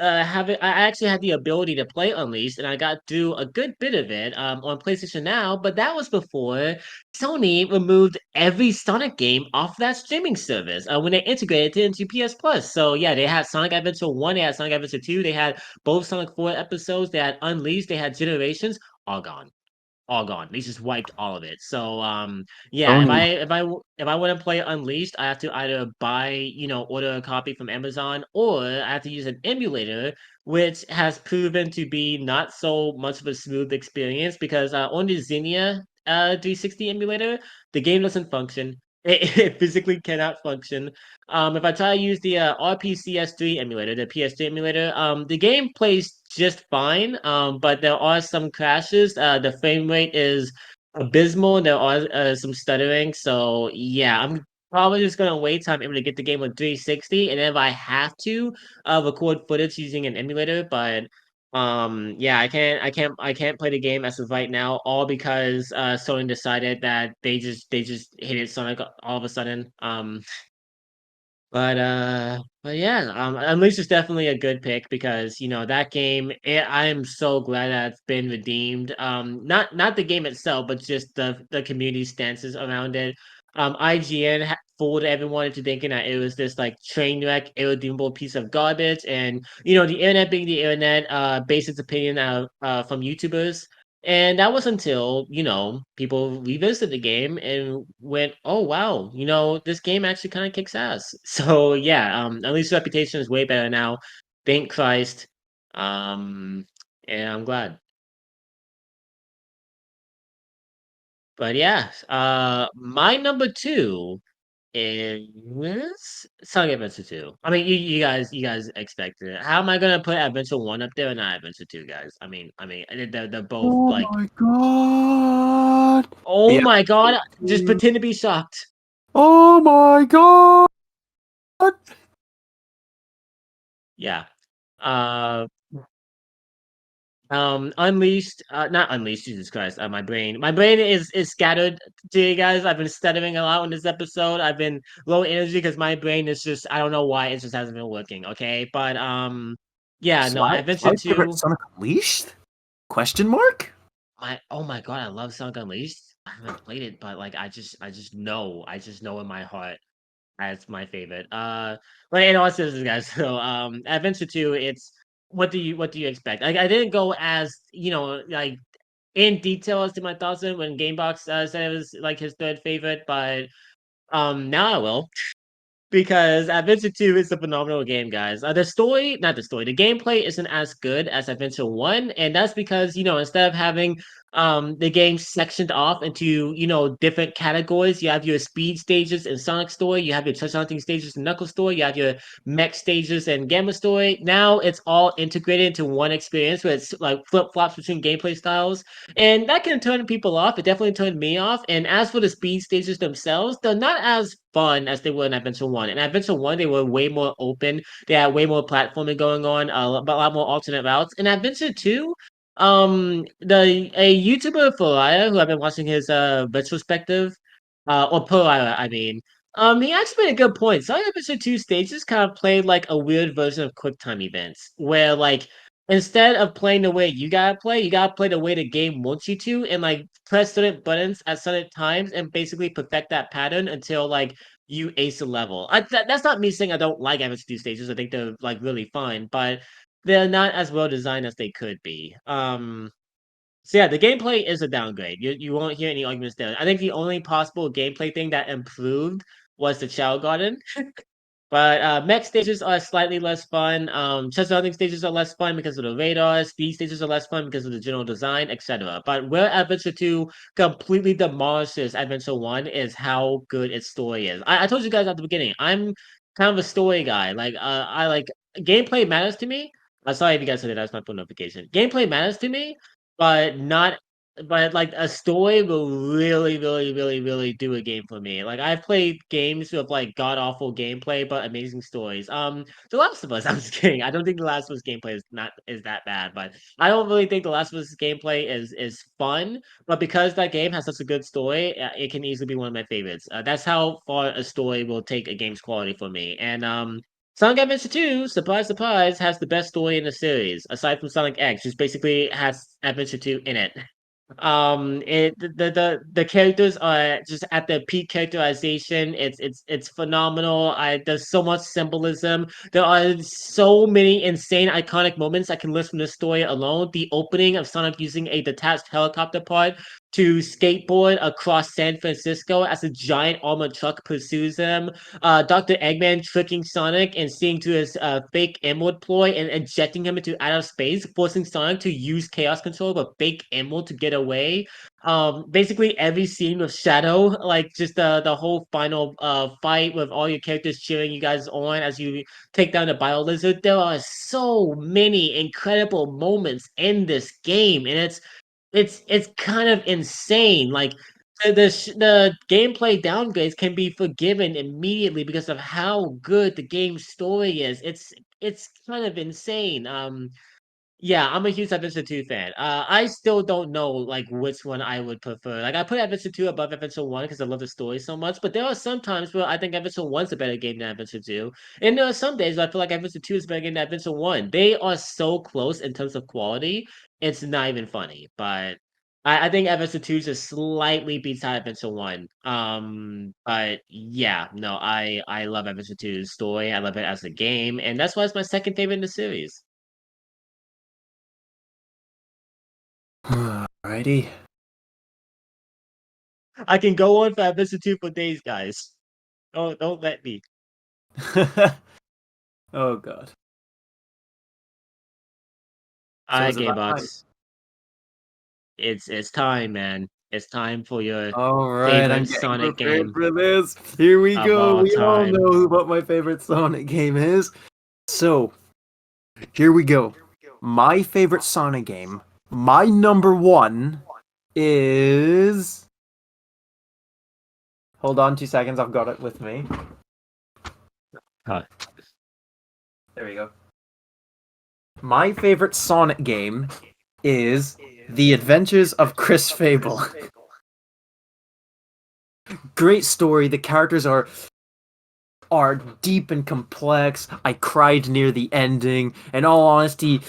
I actually had the ability to play Unleashed, and I got through a good bit of it on PlayStation Now, but that was before Sony removed every Sonic game off that streaming service when they integrated it into PS Plus. So yeah, they had Sonic Adventure 1, they had Sonic Adventure 2, they had both Sonic 4 episodes, they had Unleashed, they had Generations, all gone. All gone. They just wiped all of it. So yeah, Sony. if I want to play Unleashed, I have to either buy, order a copy from Amazon, or I have to use an emulator, which has proven to be not so much of a smooth experience because on the Xenia 360 emulator, the game doesn't function. It physically cannot function. If I try to use the RPCS3 emulator, the PS3 emulator, the game plays just fine. But there are some crashes. The frame rate is abysmal, and there are some stuttering. So yeah, I'm probably just gonna wait till I'm able to get the game with 360, and then if I have to, record footage using an emulator. But yeah, I can't play the game as of right now, all because Sony decided that they just hated Sonic all of a sudden. But yeah, Unleashed is definitely a good pick because that game. I am so glad that it's been redeemed. Not the game itself, but just the community stances around it. IGN fooled everyone into thinking that it was this like train wreck, irredeemable piece of garbage, and the internet being the internet, based its opinion out from YouTubers. And that was until, people revisited the game and went, "Oh wow, this game actually kind of kicks ass." So yeah, at least reputation is way better now. Thank Christ. Um, and I'm glad. But yeah, my number two is Sonic Adventure 2. I mean, you guys expected it. How am I gonna put Adventure 1 up there and not Adventure 2, guys? I mean, they're both Oh like, my god. oh Yeah. my god, just pretend to be shocked. Oh my god. Yeah. Uh, Unleashed, not Unleashed, Jesus Christ, my brain is scattered to you guys. I've been stuttering a lot on this episode. I've been low energy because my brain is just, I don't know why, it just hasn't been working. Okay, but yeah, no, Slide's Adventure my favorite 2. Sonic Unleashed? Question mark? Oh my god, I love Sonic Unleashed. I haven't played it, but like I just know in my heart as my favorite. But in all seriousness, guys, so Adventure 2, it's, what do you expect? Like, I didn't go as, like, in detail as to my thoughts on when Gamebox said it was like his third favorite, but now I will. Because Adventure 2 is a phenomenal game, guys. Not the story, the gameplay isn't as good as Adventure 1, and that's because, instead of having the game's sectioned off into, different categories. You have your speed stages in Sonic Story, you have your treasure hunting stages in Knuckles Story, you have your mech stages in Gamma Story. Now it's all integrated into one experience where it's like flip flops between gameplay styles, and that can turn people off. It definitely turned me off. And as for the speed stages themselves, they're not as fun as they were in Adventure One. In Adventure One, they were way more open. They had way more platforming going on, a lot more alternate routes. In Adventure Two, the a YouTuber Pariah, who I've been watching his retrospective, or Pariah, I mean, he actually made a good point. Some episode two stages kind of played like a weird version of QuickTime events, where like instead of playing the way you gotta play the way the game wants you to, and like press certain buttons at certain times, and basically perfect that pattern until like you ace a level. That's not me saying I don't like episode two stages. I think they're like really fun, but they're not as well designed as they could be. So yeah, the gameplay is a downgrade. You won't hear any arguments there. I think the only possible gameplay thing that improved was the Chow Garden. But mech stages are slightly less fun. Chest hunting stages are less fun because of the radars. Speed stages are less fun because of the general design, etc. But where Adventure 2 completely demolishes Adventure 1 is how good its story is. I told you guys at the beginning, I'm kind of a story guy. Like I like gameplay matters to me. I'm sorry if you guys said that. That's my phone notification. Gameplay matters to me, but not but like a story will really, really, really, really do a game for me. Like I've played games with like god awful gameplay but amazing stories. The Last of Us. I'm just kidding. I don't think The Last of Us gameplay is that bad, but I don't really think The Last of Us gameplay is fun. But because that game has such a good story, it can easily be one of my favorites. That's how far a story will take a game's quality for me. And Sonic Adventure 2, surprise, surprise, has the best story in the series, aside from Sonic X, which basically has Adventure 2 in it. The characters are just at their peak characterization. It's phenomenal. There's so much symbolism. There are so many insane iconic moments I can list from this story alone. The opening of Sonic using a detached helicopter pod to skateboard across San Francisco as a giant armored truck pursues him. Dr. Eggman tricking Sonic and seeing to his fake emerald ploy and ejecting him into outer space, forcing Sonic to use chaos control of a fake emerald to get away. Basically every scene with Shadow, like just the whole final fight with all your characters cheering you guys on as you take down the Bio Lizard. There are so many incredible moments in this game, and it's kind of insane. Like the gameplay downgrades can be forgiven immediately because of how good the game's story is. It's kind of insane. Yeah, I'm a huge Adventure 2 fan. I still don't know like which one I would prefer. Like I put Adventure 2 above Adventure 1 because I love the story so much, but there are some times where I think Adventure 1's a better game than Adventure 2. And there are some days where I feel like Adventure 2 is a better game than Adventure 1. They are so close in terms of quality, it's not even funny. But I think Adventure 2 just slightly beats out Adventure 1. But yeah, no, I love Adventure 2's story. I love it as a game, and that's why it's my second favorite in the series. Alrighty. I can go on for Adventure 2 for days, guys. Don't let me. Oh god. So Alright, is it that time? Gamebox. It's time, man. It's time for your Alright, I'm favorite getting Sonic prepared game for this. Here we of go. all We all time. know what my favorite Sonic game is. So, here we go. My favorite Sonic game, my number one is. Hold on 2 seconds, I've got it with me. Huh. There we go. My favorite Sonic game is The Adventures of Chris Fable. Great story. The characters are deep and complex. I cried near the ending. In all honesty,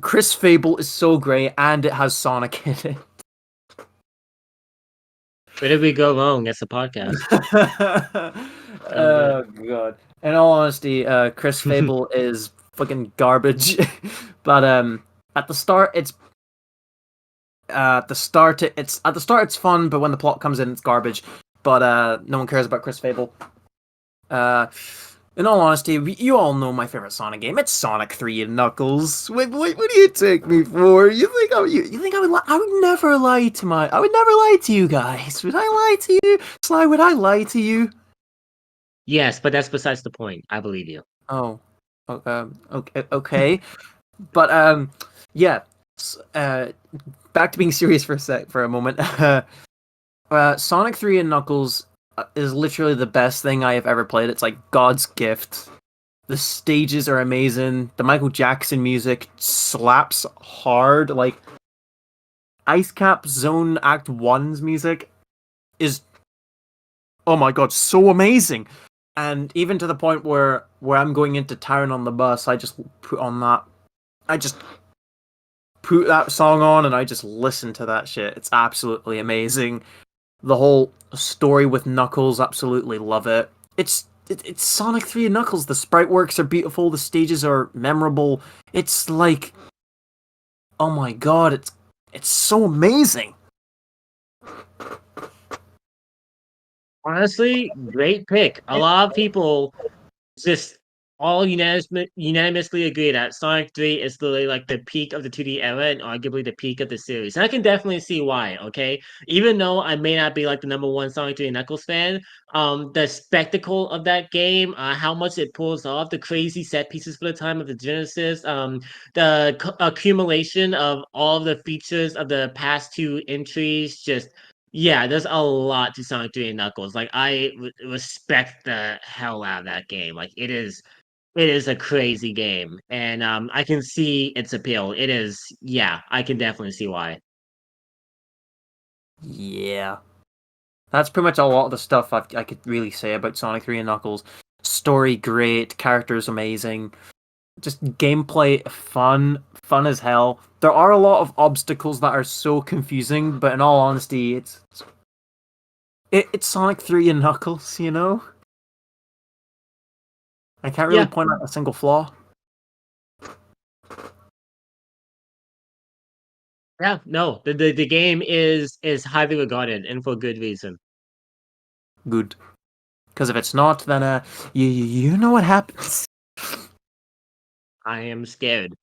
Chris Fable is so great, and it has Sonic in it. Where did we go wrong? It's a podcast. Oh god. In all honesty, Chris Fable is fucking garbage. But at the start it's fun, but when the plot comes in it's garbage. But no one cares about Chris Fable. Uh In all honesty, you all know my favorite Sonic game. It's Sonic 3 and Knuckles. What do you take me for? You think I would lie? I would never lie to I would never lie to you guys. Would I lie to you? Sly, would I lie to you? Yes, but that's besides the point. I believe you. Oh, okay. But yeah. Back to being serious for a moment. Sonic 3 and Knuckles is literally the best thing I have ever played. It's like God's gift. The stages are amazing. The Michael Jackson music slaps hard. Like Ice Cap Zone Act 1's music is, oh my god, so amazing. And even to the point where I'm going into town on the bus, I just put that song on and I just listen to that shit. It's absolutely amazing. The whole story with Knuckles, absolutely love it. It's Sonic 3 and Knuckles. The sprite works are beautiful, the stages are memorable. It's like, oh my god, it's so amazing. Honestly, great pick. A lot of people just all unanimously agree that Sonic 3 is literally like the peak of the 2D era and arguably the peak of the series. And I can definitely see why, okay? Even though I may not be like the number one Sonic 3 and Knuckles fan, the spectacle of that game, how much it pulls off, the crazy set pieces for the time of the Genesis, the accumulation of all of the features of the past two entries, just yeah, there's a lot to Sonic 3 and Knuckles. Like I respect the hell out of that game. Like it is a crazy game, and I can see its appeal. It is, yeah, I can definitely see why. Yeah. That's pretty much a lot of the stuff I could really say about Sonic 3 and Knuckles. Story great, characters amazing, just gameplay fun as hell. There are a lot of obstacles that are so confusing, but in all honesty, it's Sonic 3 and Knuckles, you know? I can't really Yeah, point out a single flaw. yeah, no, the game is highly regarded and for good reason. Good. Because if it's not, then you know what happens. I am scared.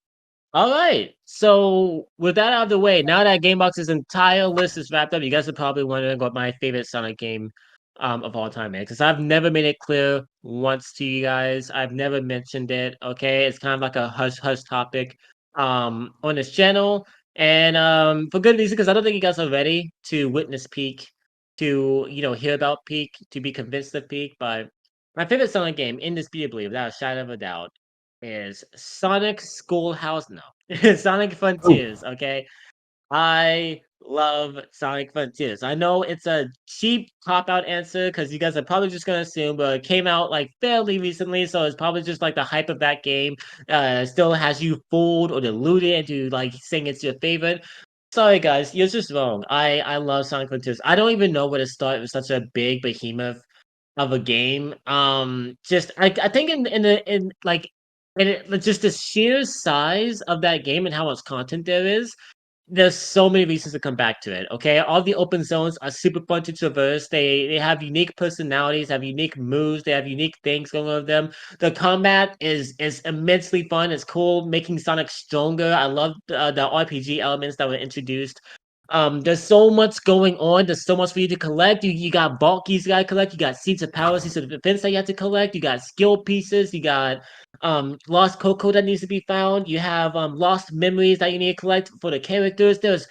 All right. So with that out of the way, now that Gamebox's entire list is wrapped up, you guys are probably wondering what my favorite Sonic game of all time is. Because I've never made it clear once to you guys. I've never mentioned it. Okay. It's kind of like a hush hush topic on this channel. And for good reason, because I don't think you guys are ready to witness Peak, to hear about Peak, to be convinced of Peak. But my favorite Sonic game, indisputably, without a shadow of a doubt, is Sonic Schoolhouse. No, Sonic Oh, Frontiers. Okay, I love Sonic Frontiers. I know it's a cheap cop out answer because you guys are probably just gonna assume, but it came out like fairly recently, so it's probably just like the hype of that game still has you fooled or deluded into like saying it's your favorite. Sorry guys, you're just wrong. I love Sonic Frontiers. I don't even know where to start with such a big behemoth of a game. Just I think in like and just the sheer size of that game and how much content there is, there's so many reasons to come back to it. Okay, all the open zones are super fun to traverse. They have unique personalities, have unique moves, they have unique things going on with them. The combat is immensely fun. It's cool, making Sonic stronger. I love the RPG elements that were introduced. There's so much going on. There's so much for you to collect. You got vault keys you gotta collect. You got seats of power, seats of defense that you have to collect. You got skill pieces. You got lost Coco that needs to be found. You have lost memories that you need to collect for the characters. There's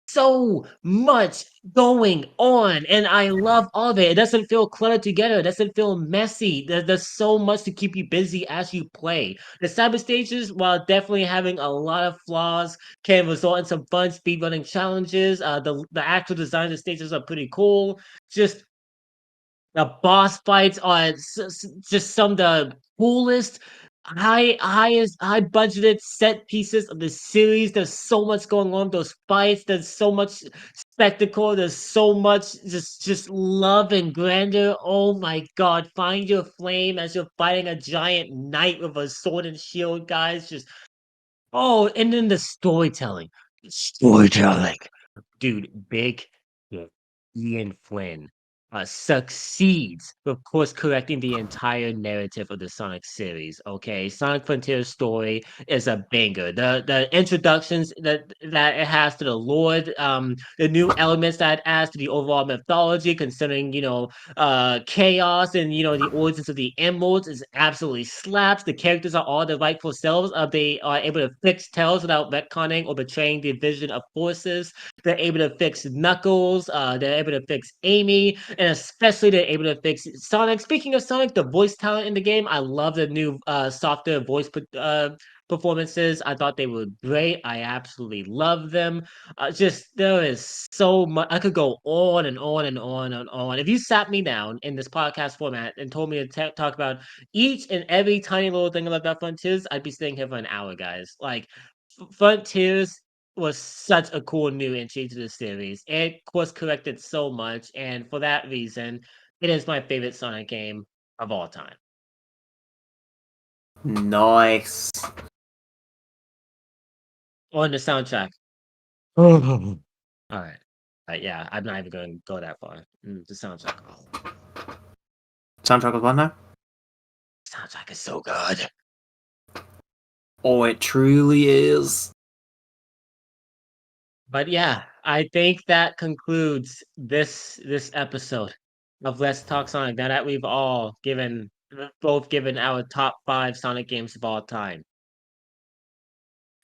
so much going on, and I love all of it. It doesn't feel cluttered together. It doesn't feel messy. There's so much to keep you busy as you play. The cyber stages, while definitely having a lot of flaws, can result in some fun speedrunning challenges. The actual design of the stages are pretty cool. Just the boss fights are just some of the coolest, high budgeted set pieces of the series. There's so much going on. Those fights. There's so much spectacle. There's so much just love and grandeur. Oh my god! Find your flame as you're fighting a giant knight with a sword and shield, guys. Just oh, and then the storytelling. Storytelling. Dude, big yeah, Ian Flynn. succeeds with course correcting the entire narrative of the Sonic series. Okay, Sonic Frontier's story is a banger. The introductions that it has to the Lord, the new elements that it adds to the overall mythology concerning chaos and the origins of the emeralds is absolutely slaps. The characters are all the rightful selves. They are able to fix Tails without retconning or betraying the vision of forces. They're able to fix Knuckles. They're able to fix Amy, and especially they're able to fix Sonic. Speaking of Sonic, the voice talent in the game, I love the new softer voice performances. I thought they were great. I absolutely love them. Just there is so much. I could go on and on and on and on. If you sat me down in this podcast format and told me to talk about each and every tiny little thing about Frontiers, I'd be sitting here for an hour, guys. Like Frontiers was such a cool new entry to the series. It course corrected so much, and for that reason, it is my favorite Sonic game of all time. Nice. On the soundtrack. All right. Yeah, I'm not even going to go that far. The soundtrack. Soundtrack of what now? Soundtrack is so good. Oh, it truly is. But yeah, I think that concludes this episode of Let's Talk Sonic. Now that we've all both given our top 5 Sonic games of all time.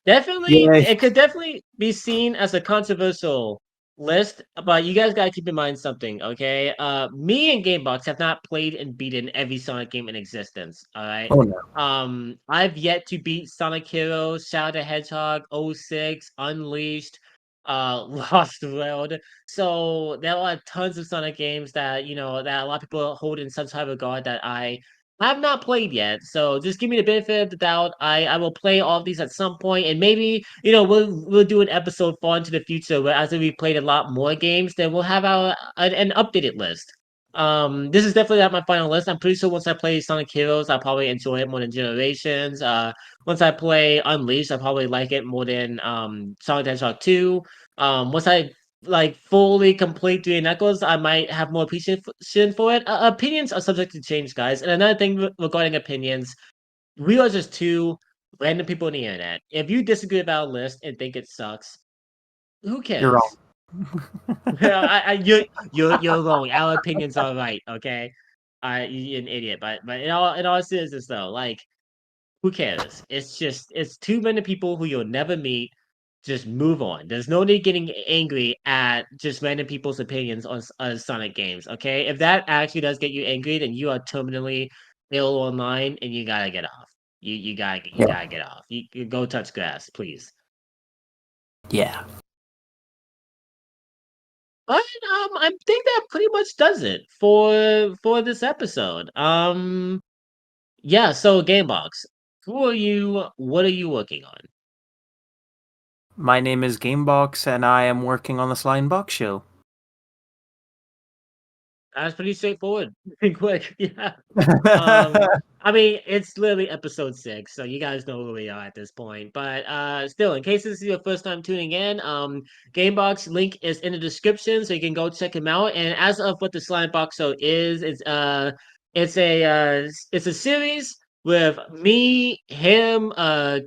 Definitely, Yay. it could definitely be seen as a controversial list, but you guys gotta keep in mind something, okay? Me and Gamebox have not played and beaten every Sonic game in existence, all right? Oh no. I've yet to beat Sonic Heroes, Shadow the Hedgehog, '06, Unleashed, Lost World. So there are tons of Sonic games that that a lot of people hold in such high regard that I have not played yet, so just give me the benefit of the doubt. I will play all of these at some point, and maybe we'll do an episode far into the future where as we played a lot more games, then we'll have an updated list. This is definitely not my final list. I'm pretty sure once I play Sonic Heroes, I'll probably enjoy it more than Generations. Once I play Unleashed, I'll probably like it more than Sonic the Hedgehog 2. Once I like fully complete doing Knuckles, I might have more appreciation for it. Opinions are subject to change, guys. And another thing regarding opinions, we are just two random people on the internet. If you disagree about a list and think it sucks, who You're cares? wrong. You're wrong. Our opinions are right. Okay, you're an idiot. But in all seriousness though, like who cares? It's too many people who you'll never meet. Just move on. There's no need getting angry at just random people's opinions on Sonic games. Okay, if that actually does get you angry, then you are terminally ill online, and you gotta get off. You Yeah. gotta get off. You go touch grass, please. Yeah. But I think that pretty much does it for this episode. Yeah. So Gamebox, who are you? What are you working on? My name is Gamebox, and I am working on the Slime Box Show. That's pretty straightforward. Pretty quick. Yeah. I mean, it's literally episode 6, so you guys know who we are at this point. But still, in case this is your first time tuning in, Gamebox link is in the description, so you can go check him out. And as of what the Slime Box Show is, it's a series with me, him,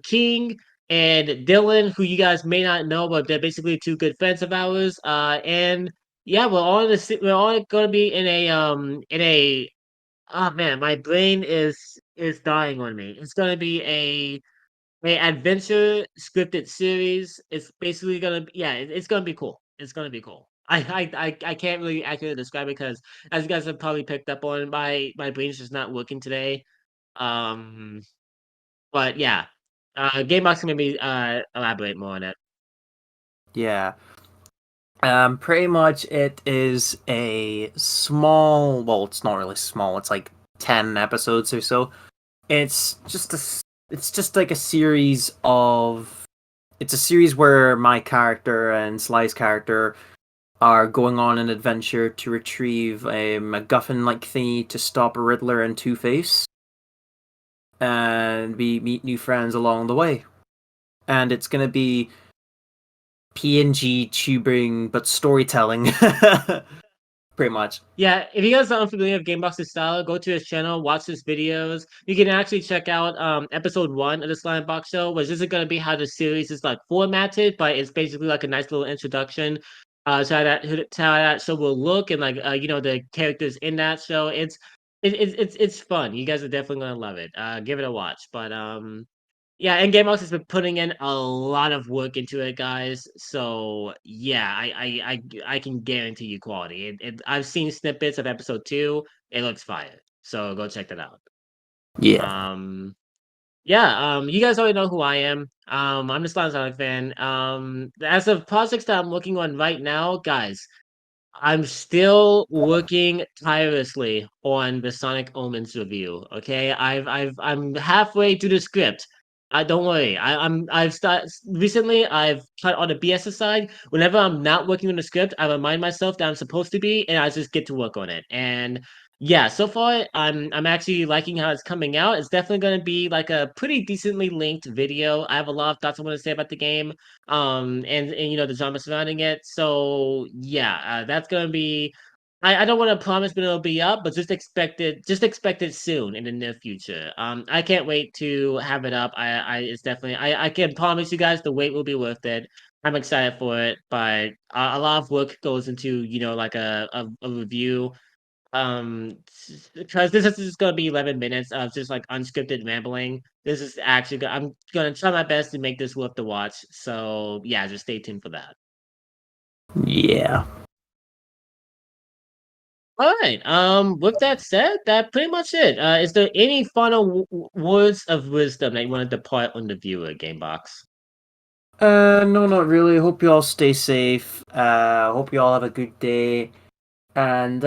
King, and Dylan, who you guys may not know, but they're basically two good friends of ours. And yeah, we're all gonna be in a oh man, my brain is dying on me. It's gonna be a adventure scripted series. It's basically gonna be yeah, it's gonna be cool. It's gonna be cool. I can't really accurately describe it because as you guys have probably picked up on, my brain is just not working today. Um, but yeah, Gamebox can maybe elaborate more on it. Yeah. Pretty much it is a small, well, it's not really small, it's like 10 episodes or so. It's just it's just like a series of, it's a series where my character and Sly's character are going on an adventure to retrieve a MacGuffin-like thingy to stop Riddler and Two-Face, and we meet new friends along the way. And it's gonna be PNG tubing, but storytelling. pretty much. Yeah, if you guys are unfamiliar with Gamebox's style, go to his channel, watch his videos. You can actually check out episode 1 of the Slime Box Show, which isn't gonna be how the series is like formatted, but it's basically like a nice little introduction to how that show will look and like the characters in that show. It's fun. You guys are definitely gonna love it. Give it a watch. But yeah, and Gamebox has been putting in a lot of work into it, guys. So yeah, I can guarantee you quality. I've seen snippets of episode 2. It looks fire. So go check that out. Yeah. Yeah, you guys already know who I am. I'm the Sonic fan. As of projects that I'm working on right now, guys, I'm still working tirelessly on the Sonic Omens review. Okay, I'm halfway through the script. Don't worry. I've started recently. I've cut all the BS aside. Whenever I'm not working on the script, I remind myself that I'm supposed to be, and I just get to work on it. And yeah, so far I'm actually liking how it's coming out. It's definitely going to be like a pretty decently linked video. I have a lot of thoughts I want to say about the game and the drama surrounding it. So yeah, that's gonna be. I don't want to promise when it'll be up, but just expect it soon in the near future. I can't wait to have it up. It's definitely. I can promise you guys the wait will be worth it. I'm excited for it, but a lot of work goes into like a review. Because this is just gonna be 11 minutes of just like unscripted rambling. This is actually I'm gonna try my best to make this worth the watch. So yeah, just stay tuned for that. Yeah. All right. With that said, that pretty much it. Is there any final words of wisdom that you want to depart on the viewer, Gamebox? No, not really. Hope you all stay safe. Hope you all have a good day. And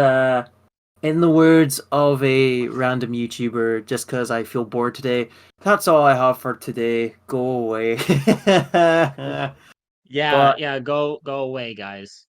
in the words of a random YouTuber, just because I feel bored today, that's all I have for today. Go away. Yeah, But yeah. Go away, guys.